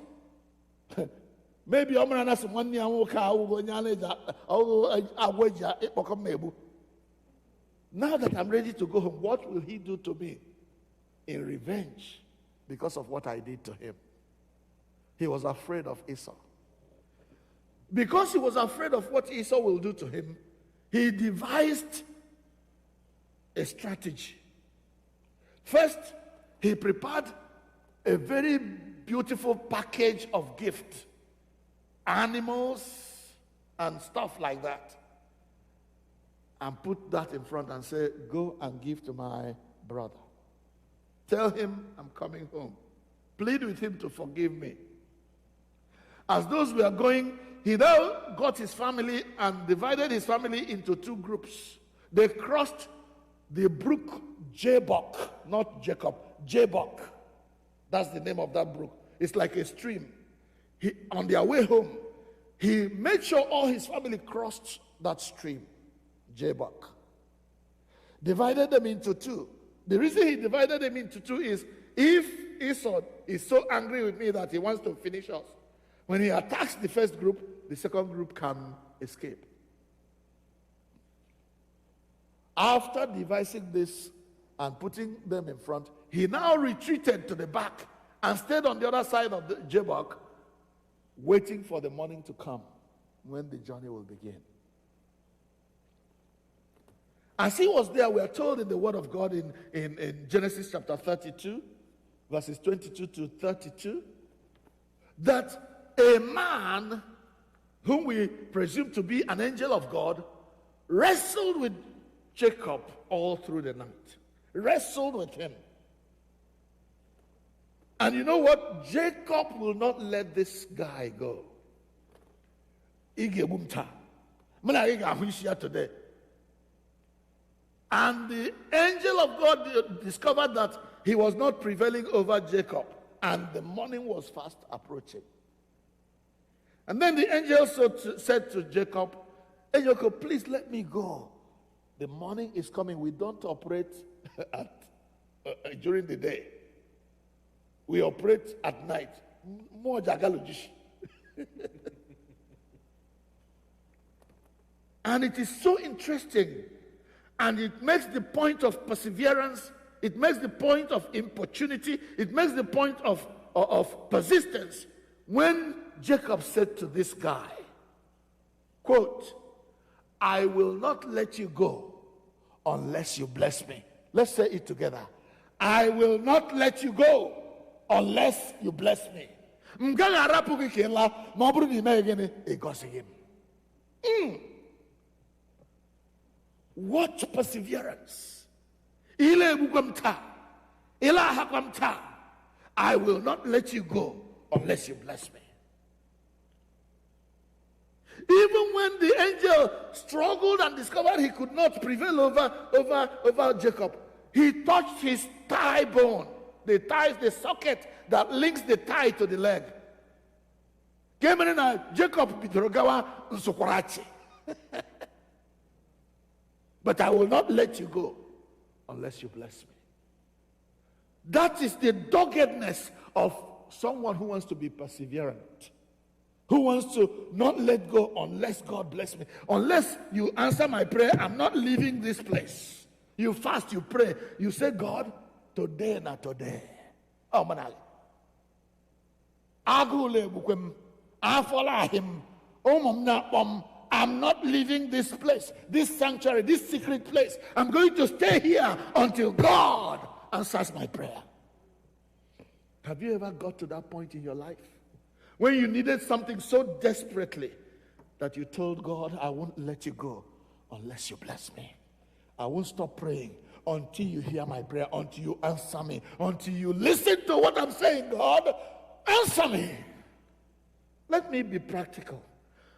maybe now that I'm ready to go home, what will he do to me in revenge because of what I did to him? He was afraid of Esau. Because he was afraid of what Esau will do to him, he devised a strategy. First, he prepared a very beautiful package of gifts, animals and stuff like that, and put that in front and say, go and give to my brother. Tell him I'm coming home. Plead with him to forgive me. As those were going, he now got his family and divided his family into 2 groups. They crossed the brook Jabbok, not Jacob, Jabbok. That's the name of that brook. It's like a stream. On their way home, he made sure all his family crossed that stream, Jabbok. Divided them into 2. The reason he divided them into 2 is if Esau is so angry with me that he wants to finish us, when he attacks the first group, the second group can escape. After devising this and putting them in front, he now retreated to the back and stayed on the other side of the Jabbok, waiting for the morning to come when the journey will begin. As he was there, we are told in the Word of God in Genesis chapter 32, verses 22 to 32, that a man whom we presume to be an angel of God wrestled with Jacob all through the night. Wrestled with him. And you know what? Jacob will not let this guy go. Today. And the angel of God discovered that he was not prevailing over Jacob, and the morning was fast approaching. And then the angel said to Jacob, "Hey Jacob, please let me go. The morning is coming. We don't operate during the day. We operate at night." More jagalujish. And it is so interesting. And it makes the point of perseverance. It makes the point of importunity. It makes the point of persistence. When Jacob said to this guy, quote, "I will not let you go unless you bless me." Let's say it together. I will not let you go unless you bless me. What perseverance. I will not let you go unless you bless me. Even when the angel struggled and discovered he could not prevail over Jacob, he touched his thigh bone. The thigh is the socket that links the thigh to the leg. Jacob Bidrogawa Nsokwarachi. But I will not let you go unless you bless me. That is the doggedness of someone who wants to be perseverant, who wants to not let go unless God bless me. Unless you answer my prayer, I'm not leaving this place. You fast, you pray, you say, God, today, not today. Oh, manali. Agule bukwem, afola him, I'm not leaving this place, this sanctuary, this secret place. I'm going to stay here until God answers my prayer. Have you ever got to that point in your life when you needed something so desperately that you told God, I won't let you go unless you bless me. I won't stop praying until you hear my prayer, until you answer me, until you listen to what I'm saying. God, answer me. Let me be practical.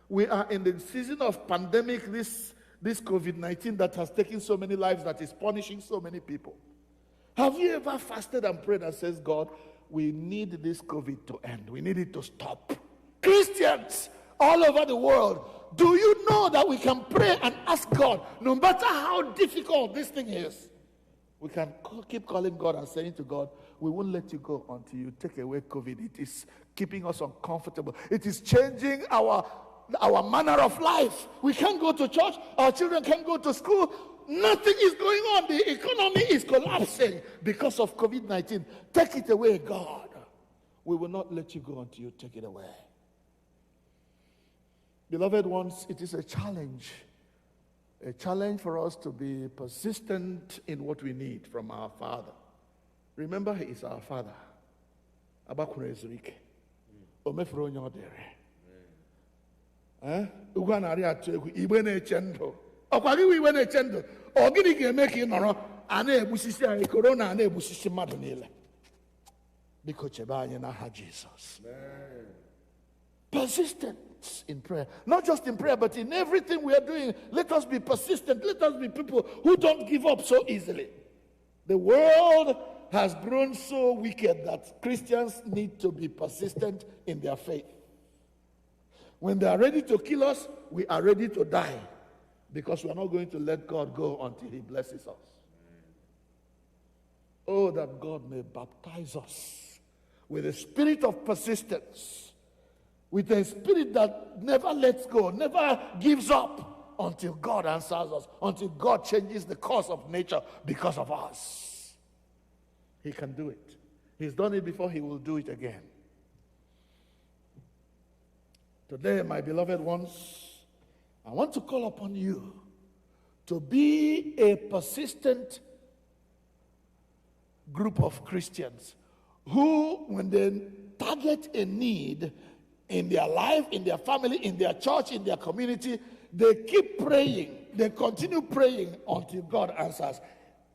We are in the season of pandemic, this COVID-19 that has taken so many lives, that is punishing so many people. Have you ever fasted and prayed and says, God, we need this COVID to end. We need it to stop. Christians all over the world, do you know that we can pray and ask God, no matter how difficult this thing is, we can keep calling God and saying to God, we won't let you go until you take away COVID. It is keeping us uncomfortable. It is changing our manner of life. We can't go to church. Our children can't go to school. Nothing is going on. The economy is collapsing because of COVID-19. Take it away, God. We will not let you go until you take it away. Beloved ones, it is a challenge for us to be persistent in what we need from our Father. Remember, He is our Father. Abakure ezurike. Omefro onye odere. Ugwa na ari atu egwu igbe na-eche ndụ. Ọkwa gị igbe na-eche ndụ. Ọ gịnị ga-eme ka ị nọrọ a na-egbusisi anyị korona a na-egbusisi mmadụ niile. Biko chebe anyị n'aha Jizọs. Persistence in prayer. Not just in prayer, but in everything we are doing. Let us be persistent. Let us be people who don't give up so easily. The world has grown so wicked that Christians need to be persistent in their faith. When they are ready to kill us, we are ready to die, because we are not going to let God go until He blesses us. Oh, that God may baptize us with a spirit of persistence, with a spirit that never lets go, never gives up until God answers us, until God changes the course of nature because of us. He can do it. He's done it before, He will do it again. Today, my beloved ones, I want to call upon you to be a persistent group of Christians who, when they target a need in their life, in their family, in their church, in their community, they keep praying. They continue praying until God answers.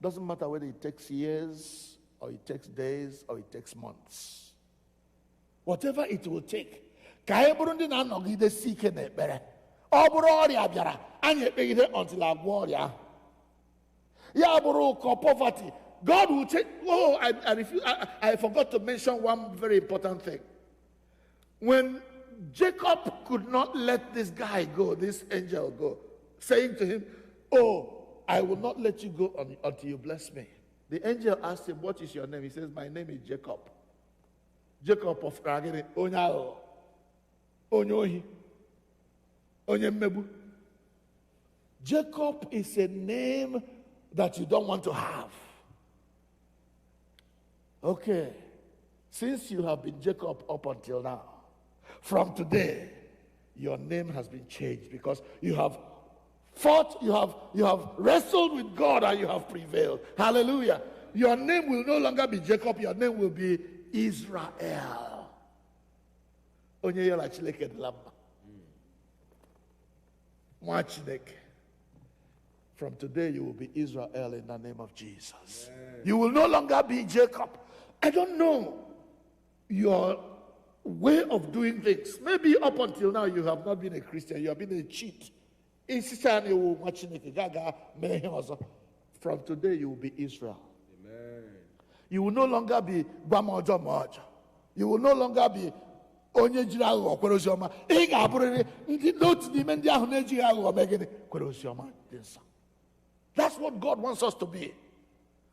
Doesn't matter whether it takes years, or it takes days, or it takes months. Whatever it will take. Ka anyị bụrụ ndị na-anọgidesi ike n'ekpere. Ọ bụrụ ọrịa bịara, anyị ekpegide until agwọ ọrịa ahụ. Ya bụrụ ụkọ poverty, God will take. Oh, I forgot to mention one very important thing. When Jacob could not let this guy go, this angel go, saying to him, oh, I will not let you go until you bless me. The angel asked him, what is your name? He says, my name is Jacob. Jacob of Ragini, Onyaho. Onyohi, Onyemmebu. Jacob is a name that you don't want to have. Okay, since you have been Jacob up until now, from today, your name has been changed because you have fought, you have wrestled with God and you have prevailed. Hallelujah. Your name will no longer be Jacob, your name will be Israel. Onye yala Chineke dị lamba. Nwa Chineke. From today you will be Israel in the name of Jesus. Amen. You will no longer be Jacob. I don't know your way of doing things. Maybe up until now you have not been a Christian. You have been a cheat. From today you will be Israel. Amen. You will no longer be Bamaja Maja. You will no longer be onye jiri aghụghọ kwere oziọma. Ị ga-abụrịrị ndị n'otu n'ime ndị ahụ na-ejighị aghụghọ mee gịnị kwere oziọma dị nsọ. That's what God wants us to be.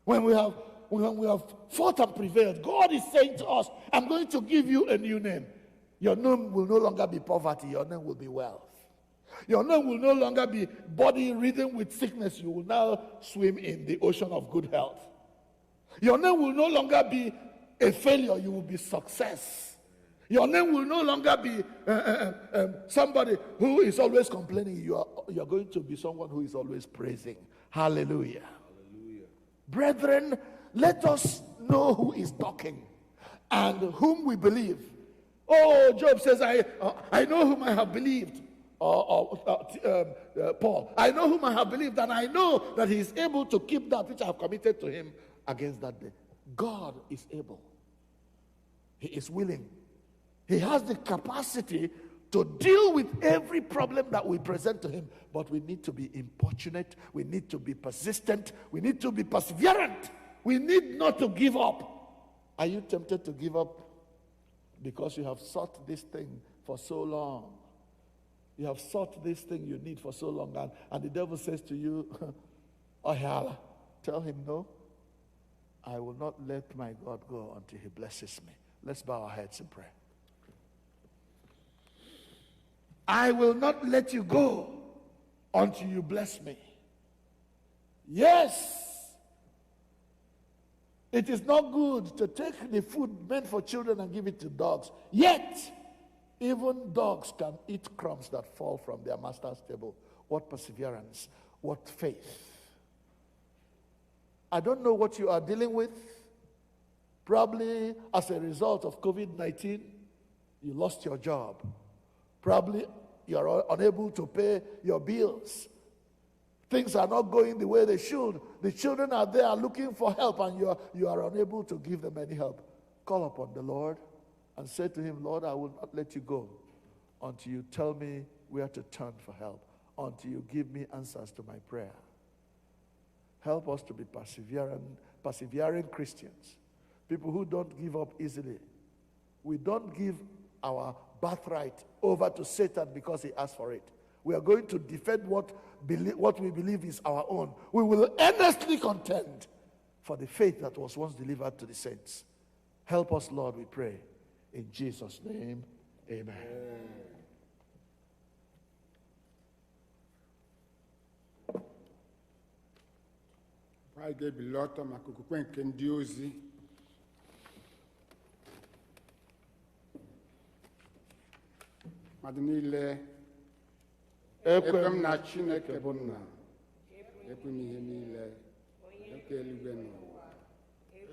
When we have when we have fought and prevailed, God is saying to us, I'm going to give you a new name. Your name will no longer be poverty. Your name will be wealth. Your name will no longer be body ridden with sickness. You will now swim in the ocean of good health. Your name will no longer be a failure. You will be success. Your name will no longer be somebody who is always complaining. You are going to be someone who is always praising. Hallelujah. Hallelujah. Brethren, let us know who is talking and whom we believe. Oh, Job says, I know whom I have believed. Paul, I know whom I have believed, and I know that he is able to keep that which I have committed to him against that day. God is able. He is willing. He has the capacity to deal with every problem that we present to him. But we need to be importunate. We need to be persistent. We need to be perseverant. We need not to give up. Are you tempted to give up because you have sought this thing for so long? You have sought this thing you need for so long, and the devil says to you, Ahiri, tell him, no, I will not let my God go until he blesses me. Let's bow our heads and pray. I will not let you go until you bless me. Yes, it is not good to take the food meant for children and give it to dogs. Yet, even dogs can eat crumbs that fall from their master's table. What perseverance, what faith. I don't know what you are dealing with. Probably as a result of COVID-19, you lost your job. Probably you are unable to pay your bills. Things are not going the way they should. The children are there looking for help, and you are unable to give them any help. Call upon the Lord and say to him, Lord, I will not let you go until you tell me where to turn for help, until you give me answers to my prayer. Help us to be persevering Christians, people who don't give up easily. We don't give our birthright over to Satan because he asked for it. We are going to defend what we believe is our own. We will earnestly contend for the faith that was once delivered to the saints. Help us, Lord, we pray. In Jesus' name, amen. Anyị ga-ebili ọtọ maka okwukwe nke ndị ozi. Mmadụ niile, ekwe m na Chineke bụ nna, ekwe m ihe niile, ekwe eluigwe n'ụwa,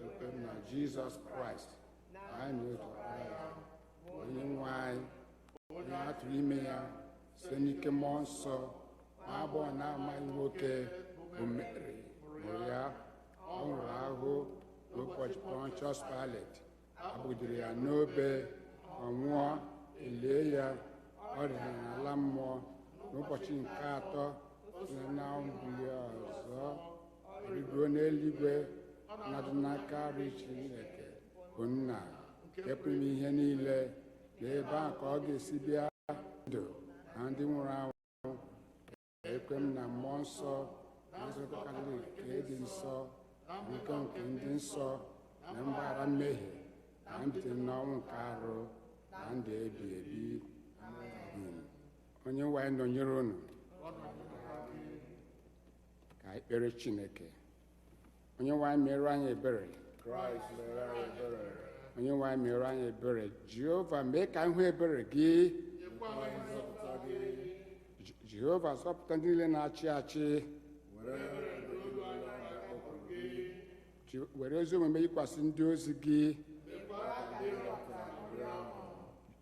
ekwe m na Jizọs Kraịst, anyị na otu Kraịst, Onye-nwe-ayi, onye a tụrụ ime ya site n'ike mmụọ nsọ, ma agbọghọ na-amaghị nwoke o mere mụrụ ya, ọ nwụrụ ahụhụ n'ụbọchị Pontius Pilate, agbụdoro ya n'obe, ọ nwụọ, elie ya, ọ rịara n'ala mmụọ, n'ụbọchị nke atọ site na mbuli ọzọ, rigoro n'eluigwe, nọdụ n'aka nri Chineke bụ Nna nke pụrụ ime ihe niile, n'ebe ahụ ka ọ ga-esi bịa ndụ na ndị nwụrụ anwụ. Ekwe m na mmụọ nsọ na nzukọ Katọlik nke dị nsọ, nke ndị nsọ, na mgbaghara mmehie, na mbite n'ọnwụ nke arụ, na ndụ ebighị ebi. Onye-nwe-ayi nọnyere unu. Ka anyị kpere Chineke. Onye-nwe-ayi mere anyị ebere. Onye-nwe-ayi mere anyị ebere. Jehova, mee ka anyị hụ ebere gị. Jehova, zọpụta ndị niile na-achị achị. Were ezi omume yikwasị ndị ozi gị.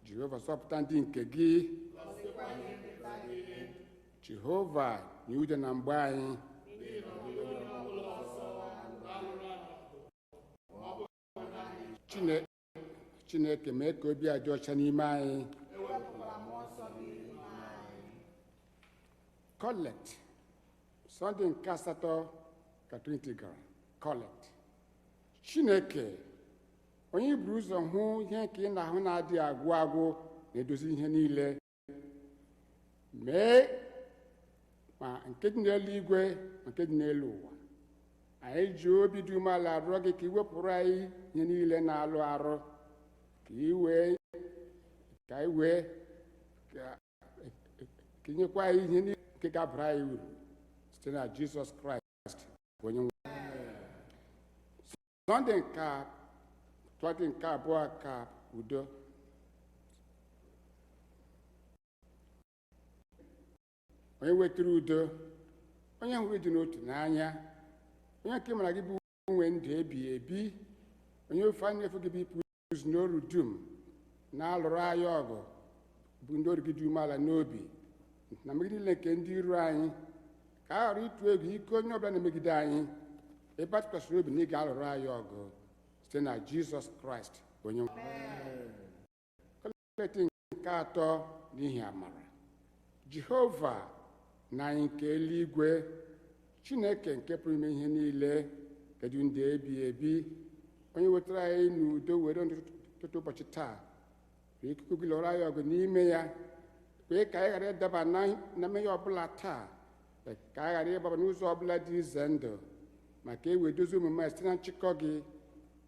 Jehova, zọpụta ndị nke gị. Jehova, nye udo na mgbe anyị. Chineke, mee ka obi a dị ọcha n'ime anyị. Collect. Sunday nke asatọ ka Trinity gara. Collect. Chineke, onye buru ụzọ hụ ihe nke ị na-ahụ na-adịghị agwụ agwụ na-edozi ihe niile. Mee ma nke dị n'eluigwe ma nke dị n'elu ụwa anyị ji obi dị umeala rịọ gị ka ị wepụrụ anyị ihe niile na-alụ arụ ka nyekwa anyị ihe niile nke ga-abara anyị uru site na Jizọs Kraịst onye nwe Sọnde nke abụọ ka udo onye wetara udo, onye hụrụ ịdị n'otu n'anya, onye nke mara gị bụ nwe ndụ ebighị ebi, onye ofe anya efu gị bụ ịpụ ụzụ n'oru dum na-alụrụ anyị ọgụ bụ ndị ọrụ gị dị umeala n'obi na megide niile nke ndị iro anyị, ka a ghara ịtụ egwu ike onye ọbụla na-emegide anyị, ebe a tụkwasịrị obi na ị ga-alụrụ anyị ọgụ site na Jizọs Kraịst onye nwe. Koleti nke atọ n'ihi amara. Jehova na anyị nke eluigwe, Chineke nke pụrụ ime ihe niile, kedu ndị ebighị ebi, onye wetara anyị n'udo were ntụtụ ụbọchị taa, ka ikuku gị lụrụ anyị ọgụ n'ime ya, kwee ka anyị ghara ịdaba na mmehie ọbụla taa, ka anyị ghara ịgbaba n'ụzọ ọbụla dị ize ndụ, maka ewe dozi omume site na nchịkọ gị,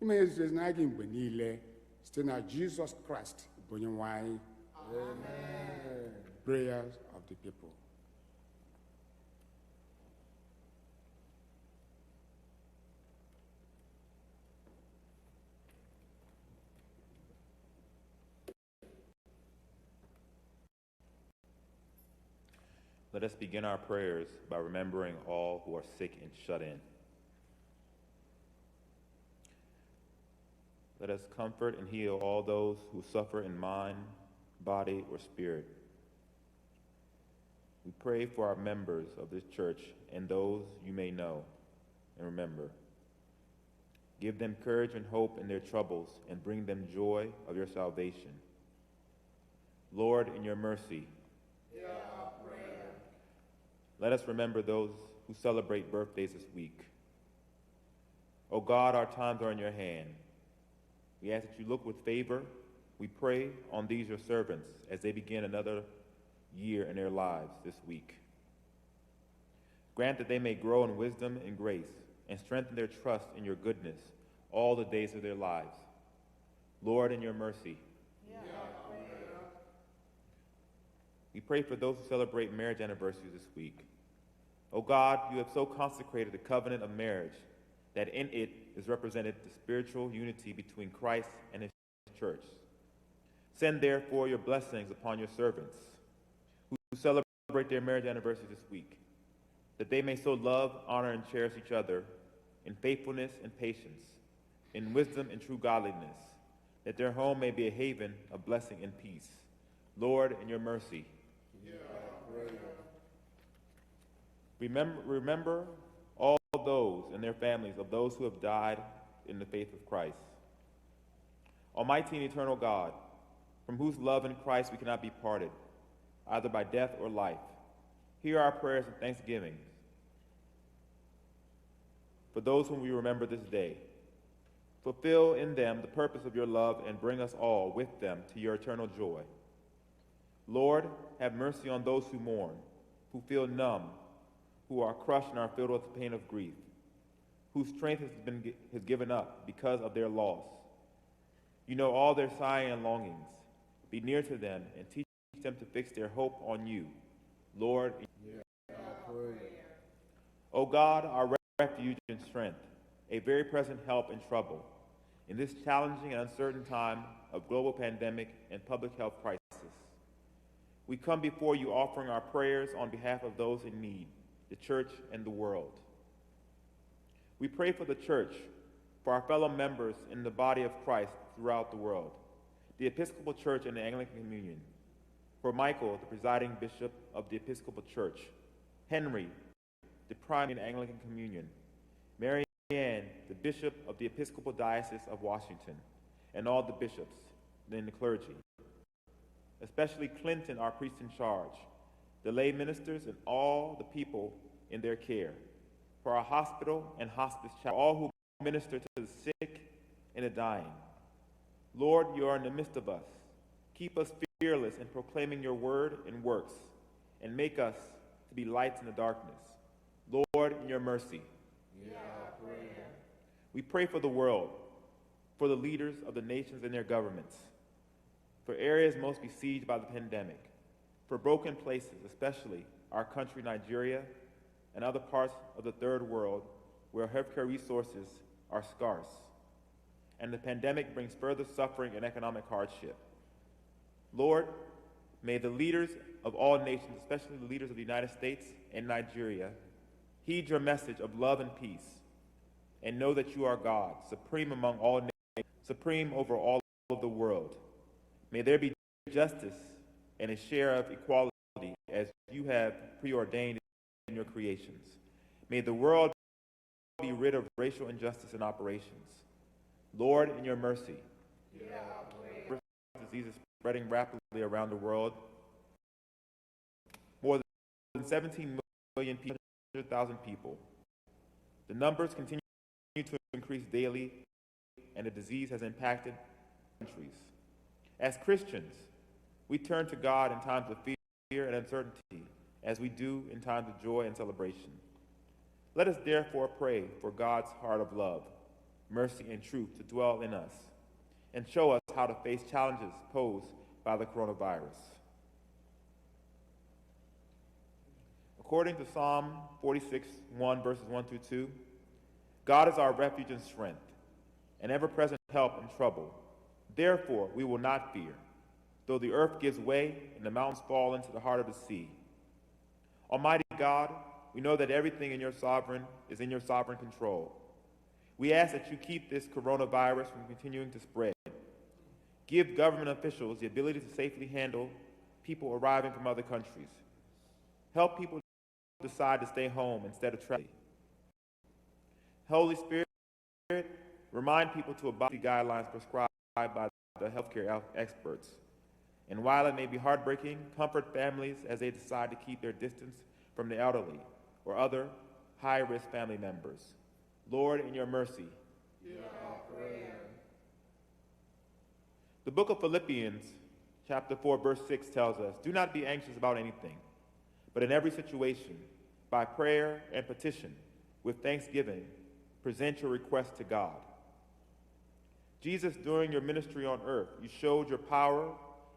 ime ezu ezu na gị mgbe niile site na Jizọs Kraịst bụ onye nwe anyị. Amen. Prayers of the people. Let us begin our prayers by remembering all who are sick and shut in. Let us comfort and heal all those who suffer in mind, body, or spirit. We pray for our members of this church and those you may know and remember. Give them courage and hope in their troubles and bring them joy of your salvation. Lord, in your mercy, hear our prayer. Let us remember those who celebrate birthdays this week. O God, our times are in your hand. We ask that you look with favor, we pray, on these your servants as they begin another year in their lives this week. Grant that they may grow in wisdom and grace and strengthen their trust in your goodness all the days of their lives. Lord, in your mercy. We pray for those who celebrate marriage anniversaries this week. O God, you have so consecrated the covenant of marriage that in it is represented the spiritual unity between Christ and his church. Send therefore your blessings upon your servants who celebrate their marriage anniversary this week, that they may so love, honor, and cherish each other in faithfulness and patience, in wisdom and true godliness, that their home may be a haven of blessing and peace. Lord, in your mercy. Remember all those and their families of those who have died in the faith of Christ. Almighty and eternal God, from whose love in Christ we cannot be parted, either by death or life, hear our prayers and thanksgivings for those whom we remember this day. Fulfill in them the purpose of your love and bring us all with them to your eternal joy. Lord, have mercy on those who mourn, who feel numb, who are crushed and are filled with the pain of grief, whose strength has given up because of their loss. You know all their sighing and longings. Be near to them and teach them to fix their hope on you. Lord, O God, our refuge and strength, a very present help in trouble, in this challenging and uncertain time of global pandemic and public health crisis. We come before you offering our prayers on behalf of those in need, the church and the world. We pray for the church, for our fellow members in the body of Christ throughout the world, the Episcopal Church and the Anglican Communion, for Michael, the presiding bishop of the Episcopal Church, Henry, the primate in the Anglican Communion, Mary Ann, the bishop of the Episcopal Diocese of Washington, and all the bishops and the clergy, especially Clinton, our priest in charge, the lay ministers, and all the people in their care, for our hospital and hospice chaplains, all who minister to the sick and the dying. Lord, you are in the midst of us. Keep us fearless in proclaiming your word and works, and make us to be lights in the darkness. Lord, in your mercy. We pray for the world, for the leaders of the nations and their governments, for areas most besieged by the pandemic, for broken places, especially our country, Nigeria, and other parts of the third world where healthcare resources are scarce, and the pandemic brings further suffering and economic hardship. Lord, may the leaders of all nations, especially the leaders of the United States and Nigeria, heed your message of love and peace, and know that you are God, supreme among all nations, supreme over all of the world. May there be justice and a share of equality as you have preordained in your creations. May the world be rid of racial injustice in operations. Lord, in your mercy, diseases spreading rapidly around the world. More than 17 million people, 100,000 people. The numbers continue to increase daily, and the disease has impacted countries. As Christians, we turn to God in times of fear and uncertainty, as we do in times of joy and celebration. Let us therefore pray for God's heart of love, mercy, and truth to dwell in us, and show us how to face challenges posed by the coronavirus. According to Psalm 46:1, verses 1 through 2, God is our refuge and strength, an ever-present help in trouble. Therefore, we will not fear, though the earth gives way and the mountains fall into the heart of the sea. Almighty God, we know that everything is in your sovereign control. We ask that you keep this coronavirus from continuing to spread. Give government officials the ability to safely handle people arriving from other countries. Help people decide to stay home instead of traveling. Holy Spirit, remind people to abide by the guidelines prescribed by the healthcare experts. And while it may be heartbreaking, comfort families as they decide to keep their distance from the elderly or other high-risk family members. Lord, in your mercy, hear our prayer. The book of Philippians, chapter 4, verse 6 tells us, do not be anxious about anything, but in every situation, by prayer and petition, with thanksgiving, present your requests to God. Jesus, during your ministry on earth, you showed your power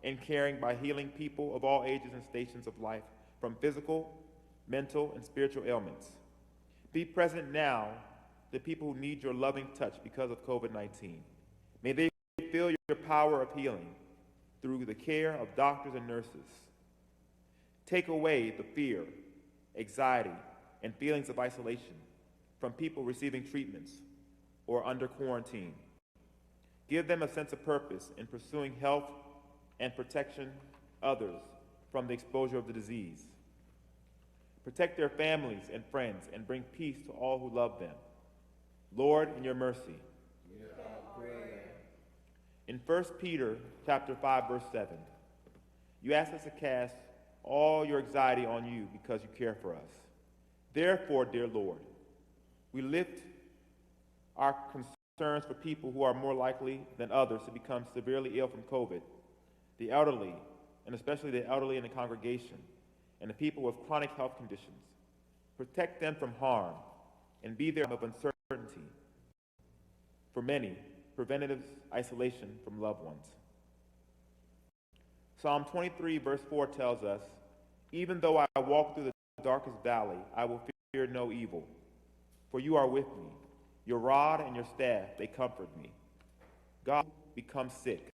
and caring by healing people of all ages and stations of life from physical, mental, and spiritual ailments. Be present now to people who need your loving touch because of COVID-19. May they feel your power of healing through the care of doctors and nurses. Take away the fear, anxiety, and feelings of isolation from people receiving treatments or under quarantine. Give them a sense of purpose in pursuing health and protection others from the exposure of the disease. Protect their families and friends and bring peace to all who love them. Lord, in your mercy. In 1 Peter chapter 5, verse 7, you ask us to cast all your anxiety on you because you care for us. Therefore, dear Lord, we lift our concerns for people who are more likely than others to become severely ill from COVID, the elderly, and especially the elderly in the congregation, and the people with chronic health conditions. Protect them from harm and be there of uncertainty. For many, preventative isolation from loved ones. Psalm 23, verse 4 tells us, even though I walk through the darkest valley, I will fear no evil, for you are with me. Your rod and your staff, they comfort me. God becomes sick.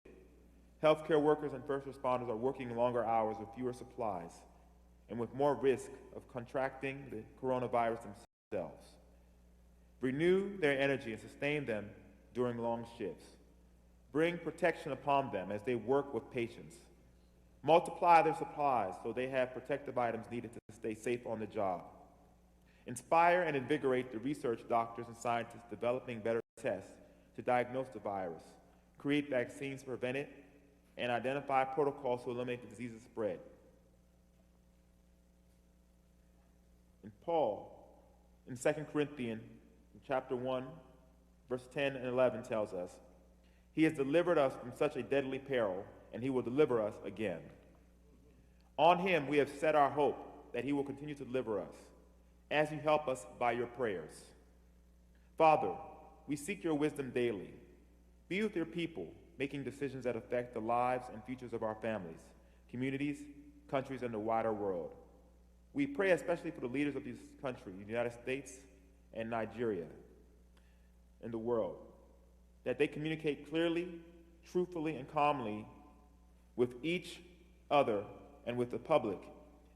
Healthcare workers and first responders are working longer hours with fewer supplies and with more risk of contracting the coronavirus themselves. Renew their energy and sustain them during long shifts. Bring protection upon them as they work with patients. Multiply their supplies so they have protective items needed to stay safe on the job. Inspire and invigorate the research doctors and scientists developing better tests to diagnose the virus, create vaccines to prevent it, and identify protocols to eliminate the disease's spread. And Paul, in 2 Corinthians chapter 1, verse 10 and 11 tells us, he has delivered us from such a deadly peril, and he will deliver us again. On him we have set our hope that he will continue to deliver us, as you help us by your prayers. Father, we seek your wisdom daily. Be with your people, making decisions that affect the lives and futures of our families, communities, countries, and the wider world. We pray especially for the leaders of these countries, the United States and Nigeria, and the world, that they communicate clearly, truthfully, and calmly with each other and with the public,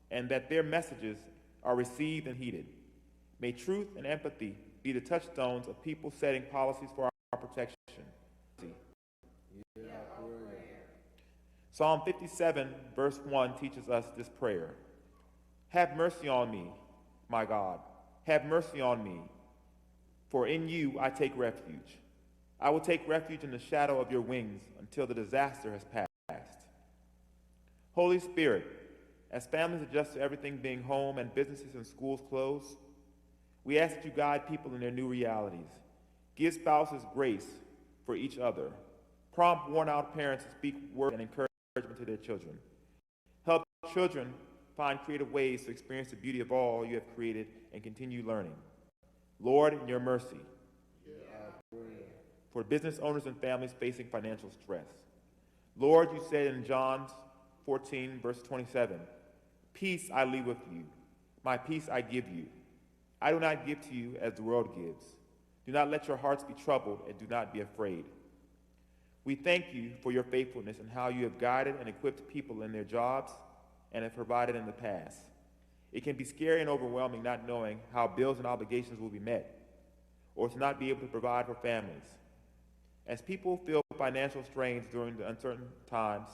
and that their messages are received and heeded. May truth and empathy be the touchstones of people setting policies for our protection. Psalm 57, verse 1 teaches us this prayer. Have mercy on me, my God. Have mercy on me, for in you I take refuge. I will take refuge in the shadow of your wings until the disaster has passed. Holy Spirit, as families adjust to everything being home and businesses and schools closed, we ask that you guide people in their new realities. Give spouses grace for each other. Prompt worn-out parents to speak words and encouragement to their children. Help children find creative ways to experience the beauty of all you have created and continue learning. Lord, in your mercy, for business owners and families facing financial stress. Lord, you said in John 14, verse 27, peace I leave with you, my peace I give you. I do not give to you as the world gives. Do not let your hearts be troubled and do not be afraid. We thank you for your faithfulness and how you have guided and equipped people in their jobs and have provided in the past. It can be scary and overwhelming not knowing how bills and obligations will be met or to not be able to provide for families. As people feel financial strains during the uncertain times,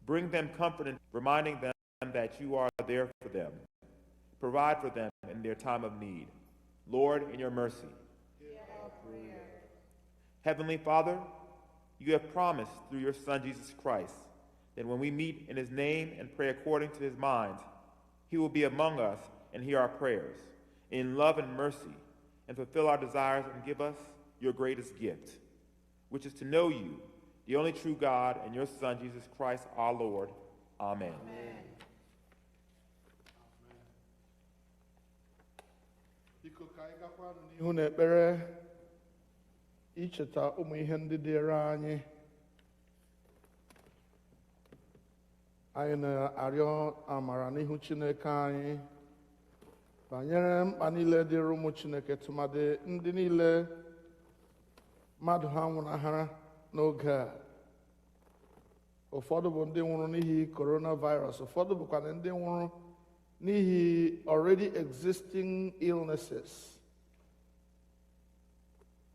bring them comfort and reminding them that you are there for them. Provide for them in their time of need. Lord, in your mercy. Heavenly Father, you have promised through your Son, Jesus Christ, that when we meet in his name and pray according to his mind, he will be among us and hear our prayers in love and mercy and fulfill our desires and give us your greatest gift, which is to know you, the only true God, and your Son, Jesus Christ, our Lord. Amen. Biko ka anyị gakwanụ n'ihu n'ekpere icheta ụmụ ihe ndị dịrị anyị. Anyị na-arịọ amara n'ihu Chineke anyị banyere mkpa niile dịrị ụmụ Chineke tụmadị ndị niile mmadụ ha nwụnahara n'oge a. Ụfọdụ bụ ndị nwụrụ n'ihi coronavirus, ụfọdụ bụkwa ndị nwụrụ n'ihi already existing illnesses.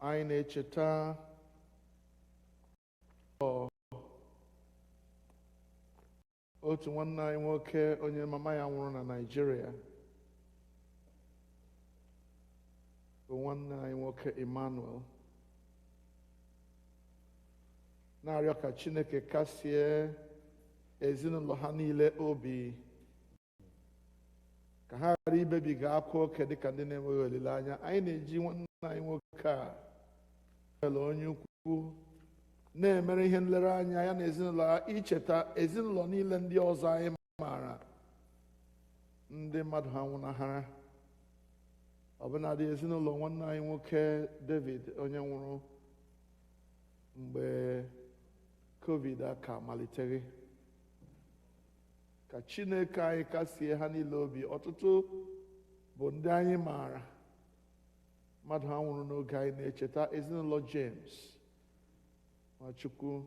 Anyị na-echeta otu nwanne anyị nwoke onye mama ya nwụrụ na Nigeria, bụ nwanne anyị nwoke Emmanuel. Na-arịọ ka Chineke kasie ezinụlọ ha niile obi, ka ha ghara ibebiga akwa oke dịka ndị na-enweghị olileanya. Anyị na-eji nwanne anyị nwoke a onye ukwu na-emere ihe nlereanya ya na ezinụlọ ya, icheta ezinụlọ niile ndị ọzọ anyị maara ndị mmadụ ha nwụnahara, ọbụnadị ezinụlọ nwanne anyị nwoke David onye nwụrụ mgbe COVID aka maliteghị. Ka Chineke anyị kasie ha niile obi. Ọtụtụ bụ ndị anyị maara mmadụ ha nwụrụ n'oge anyị na-echeta ezinụlọ James Nwachukwu,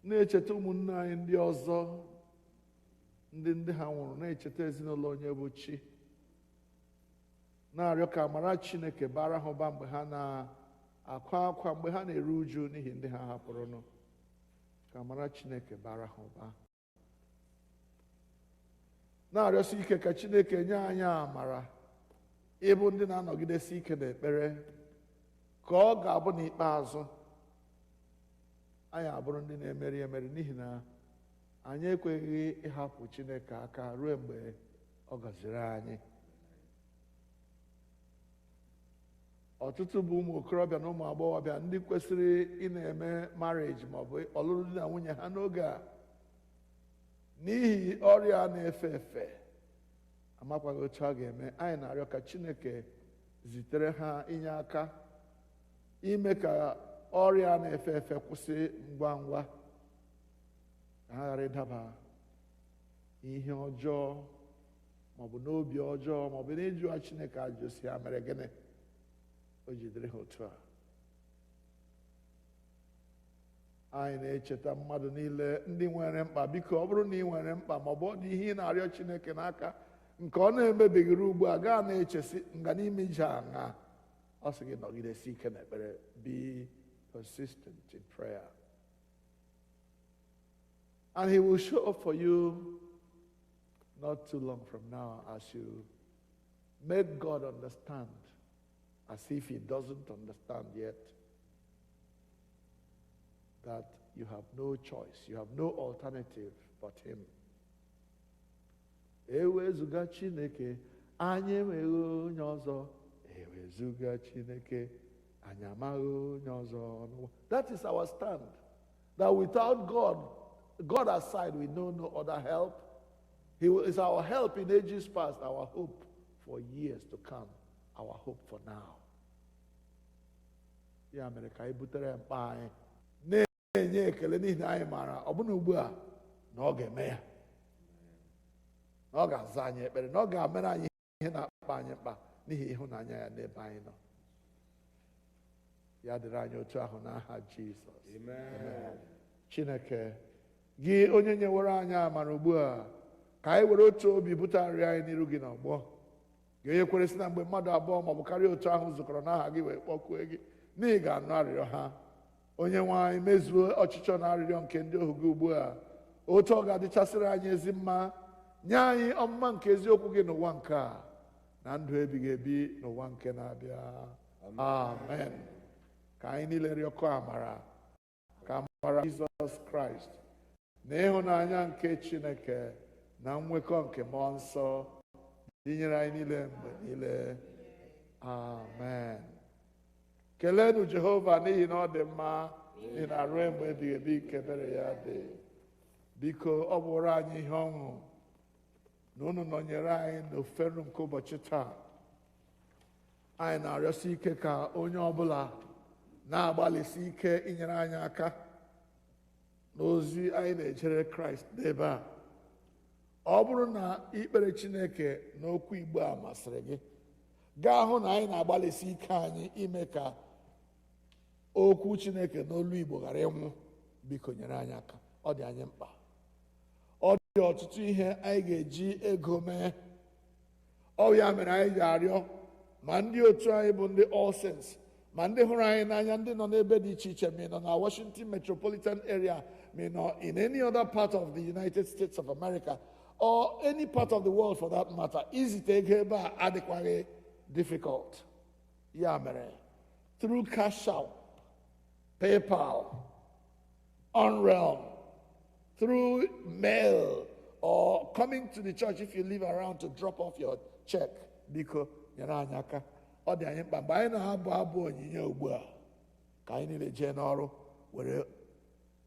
na-echeta ụmụnne anyị ndị ọzọ ndị ha nwụrụ, na-echeta ezinụlọ onye bụ Chi, na-arịọ ka amara Chineke bara ha ụba mgbe ha na-akwa akwa, mgbe ha na-eru uju n'ihi ndị ha hapụrụnụ. Ka amara Chineke bara ha ụba. Na-arịọsi ike ka Chineke nye anyị amara ịbụ ndị na-anọgidesi ike n'ekpere, ka ọ ga-abụ n'ikpeazụ anyị abụrụ ndị na-emeri emeri, n'ihi na anyị ekweghị ịhapụ Chineke aka ruo mgbe ọ gọziri anyị. Ọtụtụ bụ ụmụ okorobịa na ụmụ agbọghọbịa ndị kwesịrị ị na-eme marriage maọbụ ọlụlụ di na nwunye ha n'oge a, n'ihi ọrịa na-efe efe amakwaghị otu a ga-eme. Anyị na-arịọ ka Chineke zitere ha inye aka ime ka ọrịa na-efe efe kwụsị ngwa ngwa, ka ha ghara ịdaba ihe ọjọọ maọbụ n'obi ọjọọ maọbụ n'ịjụwa Chineke ajụ si ya mere gịnị o jidere ha otu a. Anyị na-echeta mmadụ niile ndị nwere mkpa. Biko, ọ bụrụ na ị nwere mkpa maọbụ ọ dị ihe ị na-arịọ Chineke n'aka nke ọ na-emebeghịrị ugbu a, gaa na-echesi nga n'ime ije aṅa, ọ sị gị nọgidesi ike n'ekpere. Be persistent in prayer, and He will show up for you not too long from now as you make God understand as if He doesn't understand yet that you have no choice, you have no alternative but Him. Ewezuga Chineke, anyị enweghị onye ọzọ. Ewezuga Chineke, anyị amaghị onye ọzọ. That is our stand. That without God, God aside, we know no other help. He is our help in ages past, our hope for years to come, our hope for now. Ya mere ka anyị butere mkpa anyị na-enye ekele n'ihi na anyị maara ọ bụna ugbu a na ọ ga-eme ya, na ọ ga-aza anyị ekpere, na ọ ga-emere anyị ihe na-akpa anyị mkpa n'ihi ịhụnanya ya n'ebe anyị nọ. Ya dịrị anyị otu ahụ n'aha Jizọs. Amen. Chineke, gị onye nyewere anyị amara ugbu a, ka anyị were otu obi bute arịrịọ anyị n'iru gị n'ọgbọ. Gị onye kwere sị na mgbe mmadụ abụọ maọbụ karịa otu ahụ zukọrọ n'aha gị wee kpọkuo gị, n'ihi ga-anụ arịrịọ ha. Onye-nwe anyị, mezuo ọchịchọ na arịrịọ nke ndị ohu gị ugbu a, otu ọ ga-adịchasịrị anyị ezi mma. Nye anyị ọmụma nke eziokwu gị n'ụwa nke a na ndụ ebighị ebi n'ụwa nke na-abịa. Amen. Ka anyị niile rịọkọ amara, ka amara Jizọs Kraịst na ịhụnanya nke Chineke na nwekọ nke mmụọ nsọ dịnyere anyị niile mgbe niile. Amen. Keleenụ Jehova n'ihi na ọ dị mma, n'ihi na ruo mgbe ebighị ebi ka ebere ya dị. Biko, ọ bụrụ anyị ihe ọṅụ na unu nọnyere anyị n'oferu nke ụbọchị taa. Anyị na-arịọsi ike ka onye ọbụla na-agbalịsi ike inyere anyị aka n'ozi anyị na-ejere Kraịst n'ebe a. Ọ bụrụ na ikpere Chineke n'okwu Igbo a masịrị gị, gaa hụ na anyị na-agbalịsi ike anyị ime ka okwu Chineke n'olu Igbo ghara ịnwụ. Biko, nyere anyị aka, ọ dị anyị mkpa. Ọ dị ọtụtụ ihe anyị ga-eji ego mee. Ọ ya mere anyị ga-arịọ ma ndị otu anyị bụ ndị All Saints, ma ndị hụrụ anyị n'anya, ndị nọ n'ebe dị iche iche, ma ị nọ na Washington metropolitan area, ma ị nọ in any other part of the United States of America, or any part of the world for that matter. Izite ego ebe a adịkwaghị difficult. Ya mere, through Cash App, PayPal, Unrealm, through mail, or coming to the church if you live around to drop off your check. Biko, nyere anyị aka. Ọ dị anyị mkpa mgbe anyị na-abụ abụ onyinye ugbu a, ka anyị niile jee n'ọrụ were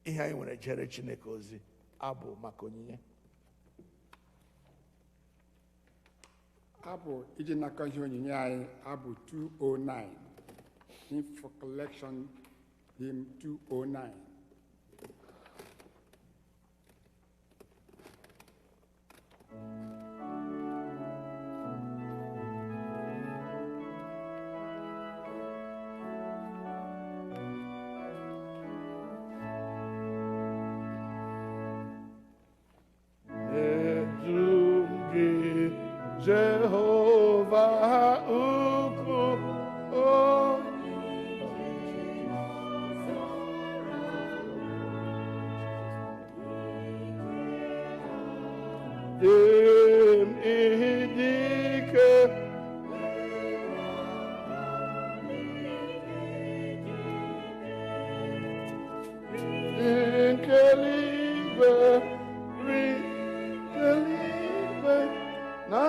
ihe anyị nwere jere Chineke ozi. Abụ maka onyinye. Abụ iji nakọ ihe onyinye anyị, abụ 209, hymn for collection, hymn 209. Jehovah ukwu, oh, Deum idike, inkeligwe, rikeligwe, na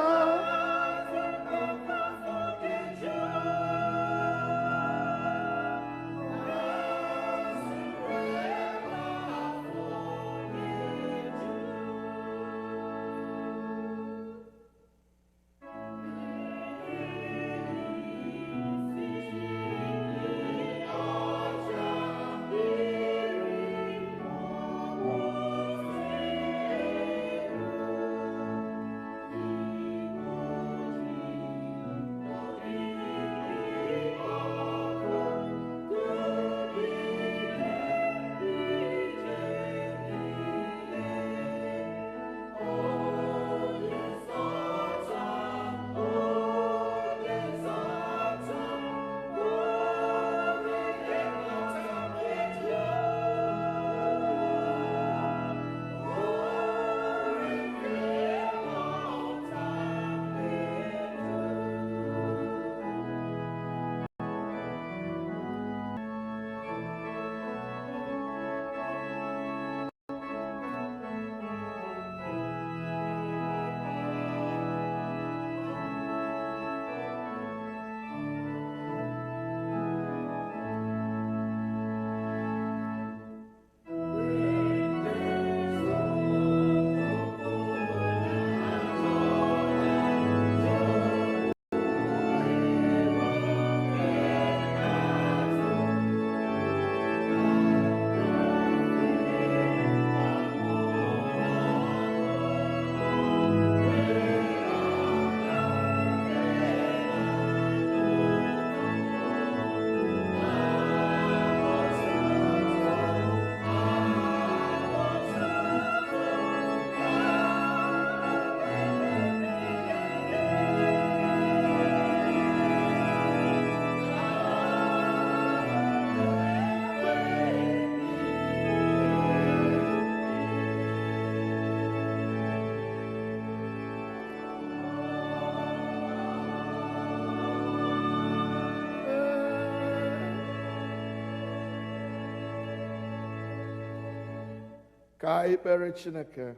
Ka anyị kpere Chineke.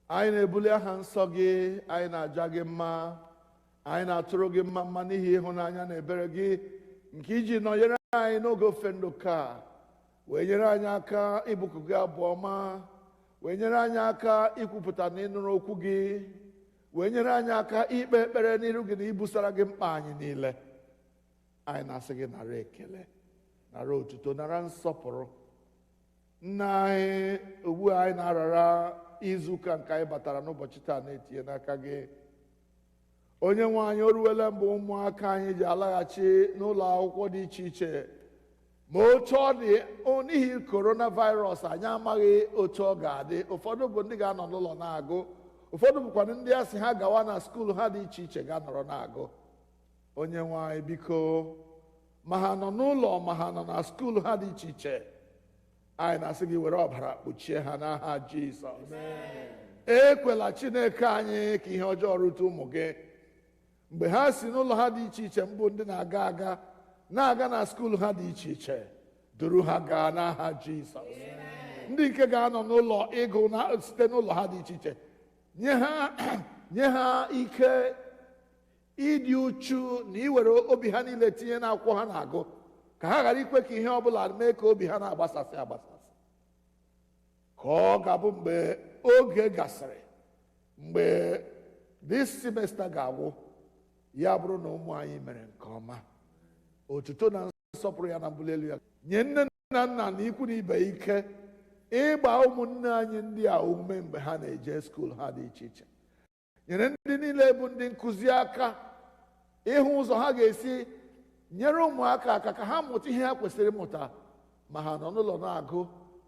Anyị na-ebuli aha nsọ gị, anyị na-aja gị mma, anyị na-atụrụ gị mma mma n'ihi ịhụnanya na ebere gị nke iji nọnyere anyị n'oge ofe ndụ ka wee nyere anyị aka ịbụku gị abụ ọma, wee nyere anyị aka ikwupụta na ịnụrụ okwu gị, wee nyere anyị aka ikpe ekpere n'iru gị na ibusara gị mkpa anyị niile. Anyị na-asị gị nara ekele, nara otuto, nara nsọpụrụ. Nna anyị, ugbu a anyị na-arara izuụka nke anyị batara n'ụbọchị taa na-etinye n'aka gị. Onye nwe anyị, o ruwela mgbe ụmụaka anyị ji alaghachi n'ụlọ akwụkwọ dị iche iche, ma otu ọ dị n'ihi coronavirus anyị amaghị otu ọ ga-adị. Ụfọdụ bụ ndị ga-anọ n'ụlọ na-agụ, ụfọdụ bụkwa ndị a sị ha gawa na skuul ha dị iche iche ga-anọrọ na-agụ. Onye nwe anyị, biko, ma ha nọ n'ụlọ ma ha nọ na skuul ha dị iche iche, anyị na-asị gị were ọbara kpuchie ha n'aha Jizọs. Ekwela Chineke anyị ka ihe ọjọọ rute ụmụ gị mgbe ha si n'ụlọ ha dị iche iche, mbụ ndị na-aga na skuul ha dị iche iche, duru ha gaa n'aha Jizọs. Ndị nke ga-anọ n'ụlọ ịgụ site n'ụlọ ha dị iche iche, nye ha ike ịdị uchu na iwere obi ha niile tinye n'akwụkwọ ha na-agụ, ka ha ghara ikwe ka ihe ọbụla mee ka obi ha na-agbasasị agbasasị. Ka ọ ga-abụ mgbe oge gasịrị, mgbe this semester ga-agwụ, ya bụrụ na ụmụ anyị mere nke ọma, otuto na nsọpụrụ ya na mbuli elu ya nye nne na nna na ikwu na ibe ike ịgba ụmụnne anyị ndị a ume mgbe ha na-eje skuul ha dị iche iche. Nyere ndị niile bụ ndị nkụzi aka ịhụ ụzọ ha ga-esi nyere ụmụaka aka ka ha mụta ihe ha kwesịrị ịmụta, ma ha nọ n'ụlọ na-agụ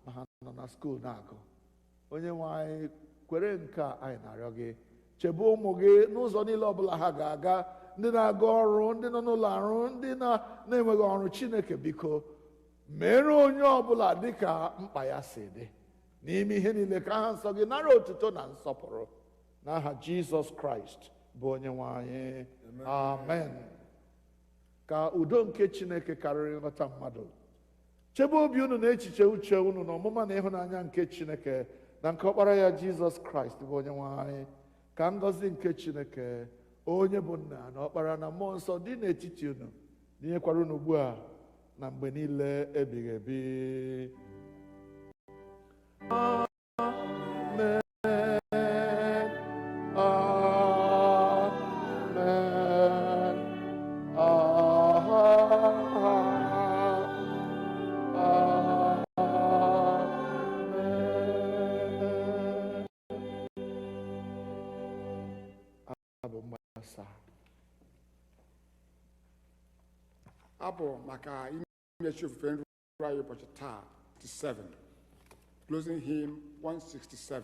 ma ha nọ na skuul na-agụ. Onye nwe anyị, kwere nke a anyị na-arịọ gị. Chebe ụmụ gị n'ụzọ niile ọbụla ha ga-aga, ndị na-aga ọrụ, ndị nọ n'ụlọ arụ, ndị na-enweghị ọrụ. Chineke, biko, mere onye ọbụla dịka mkpa ya si dị n'ime ihe niile. Ka aha nsọ gị nara otuto na nsọpụrụ n'aha Jizọs Kraịst bụ onye nwe anyị. Amen. Ka udo nke Chineke karịrị nghọta mmadụ chebe obi unu na echiche uche unu na ọmụma na ịhụnanya nke Chineke na nke ọkpara ya Jizọs Kraịst bụ onye nwe anyị. Ka ngọzi nke Chineke onye bụ Nna na Ọkpara na Mmụọ Nsọ dị n'etiti unu, dinyekwara unu ugbu a na mgbe niile ebighị ebi. Amen. Abụ maka imechi ofufe nru anyị ụbọchị taa 67, closing hymn 167.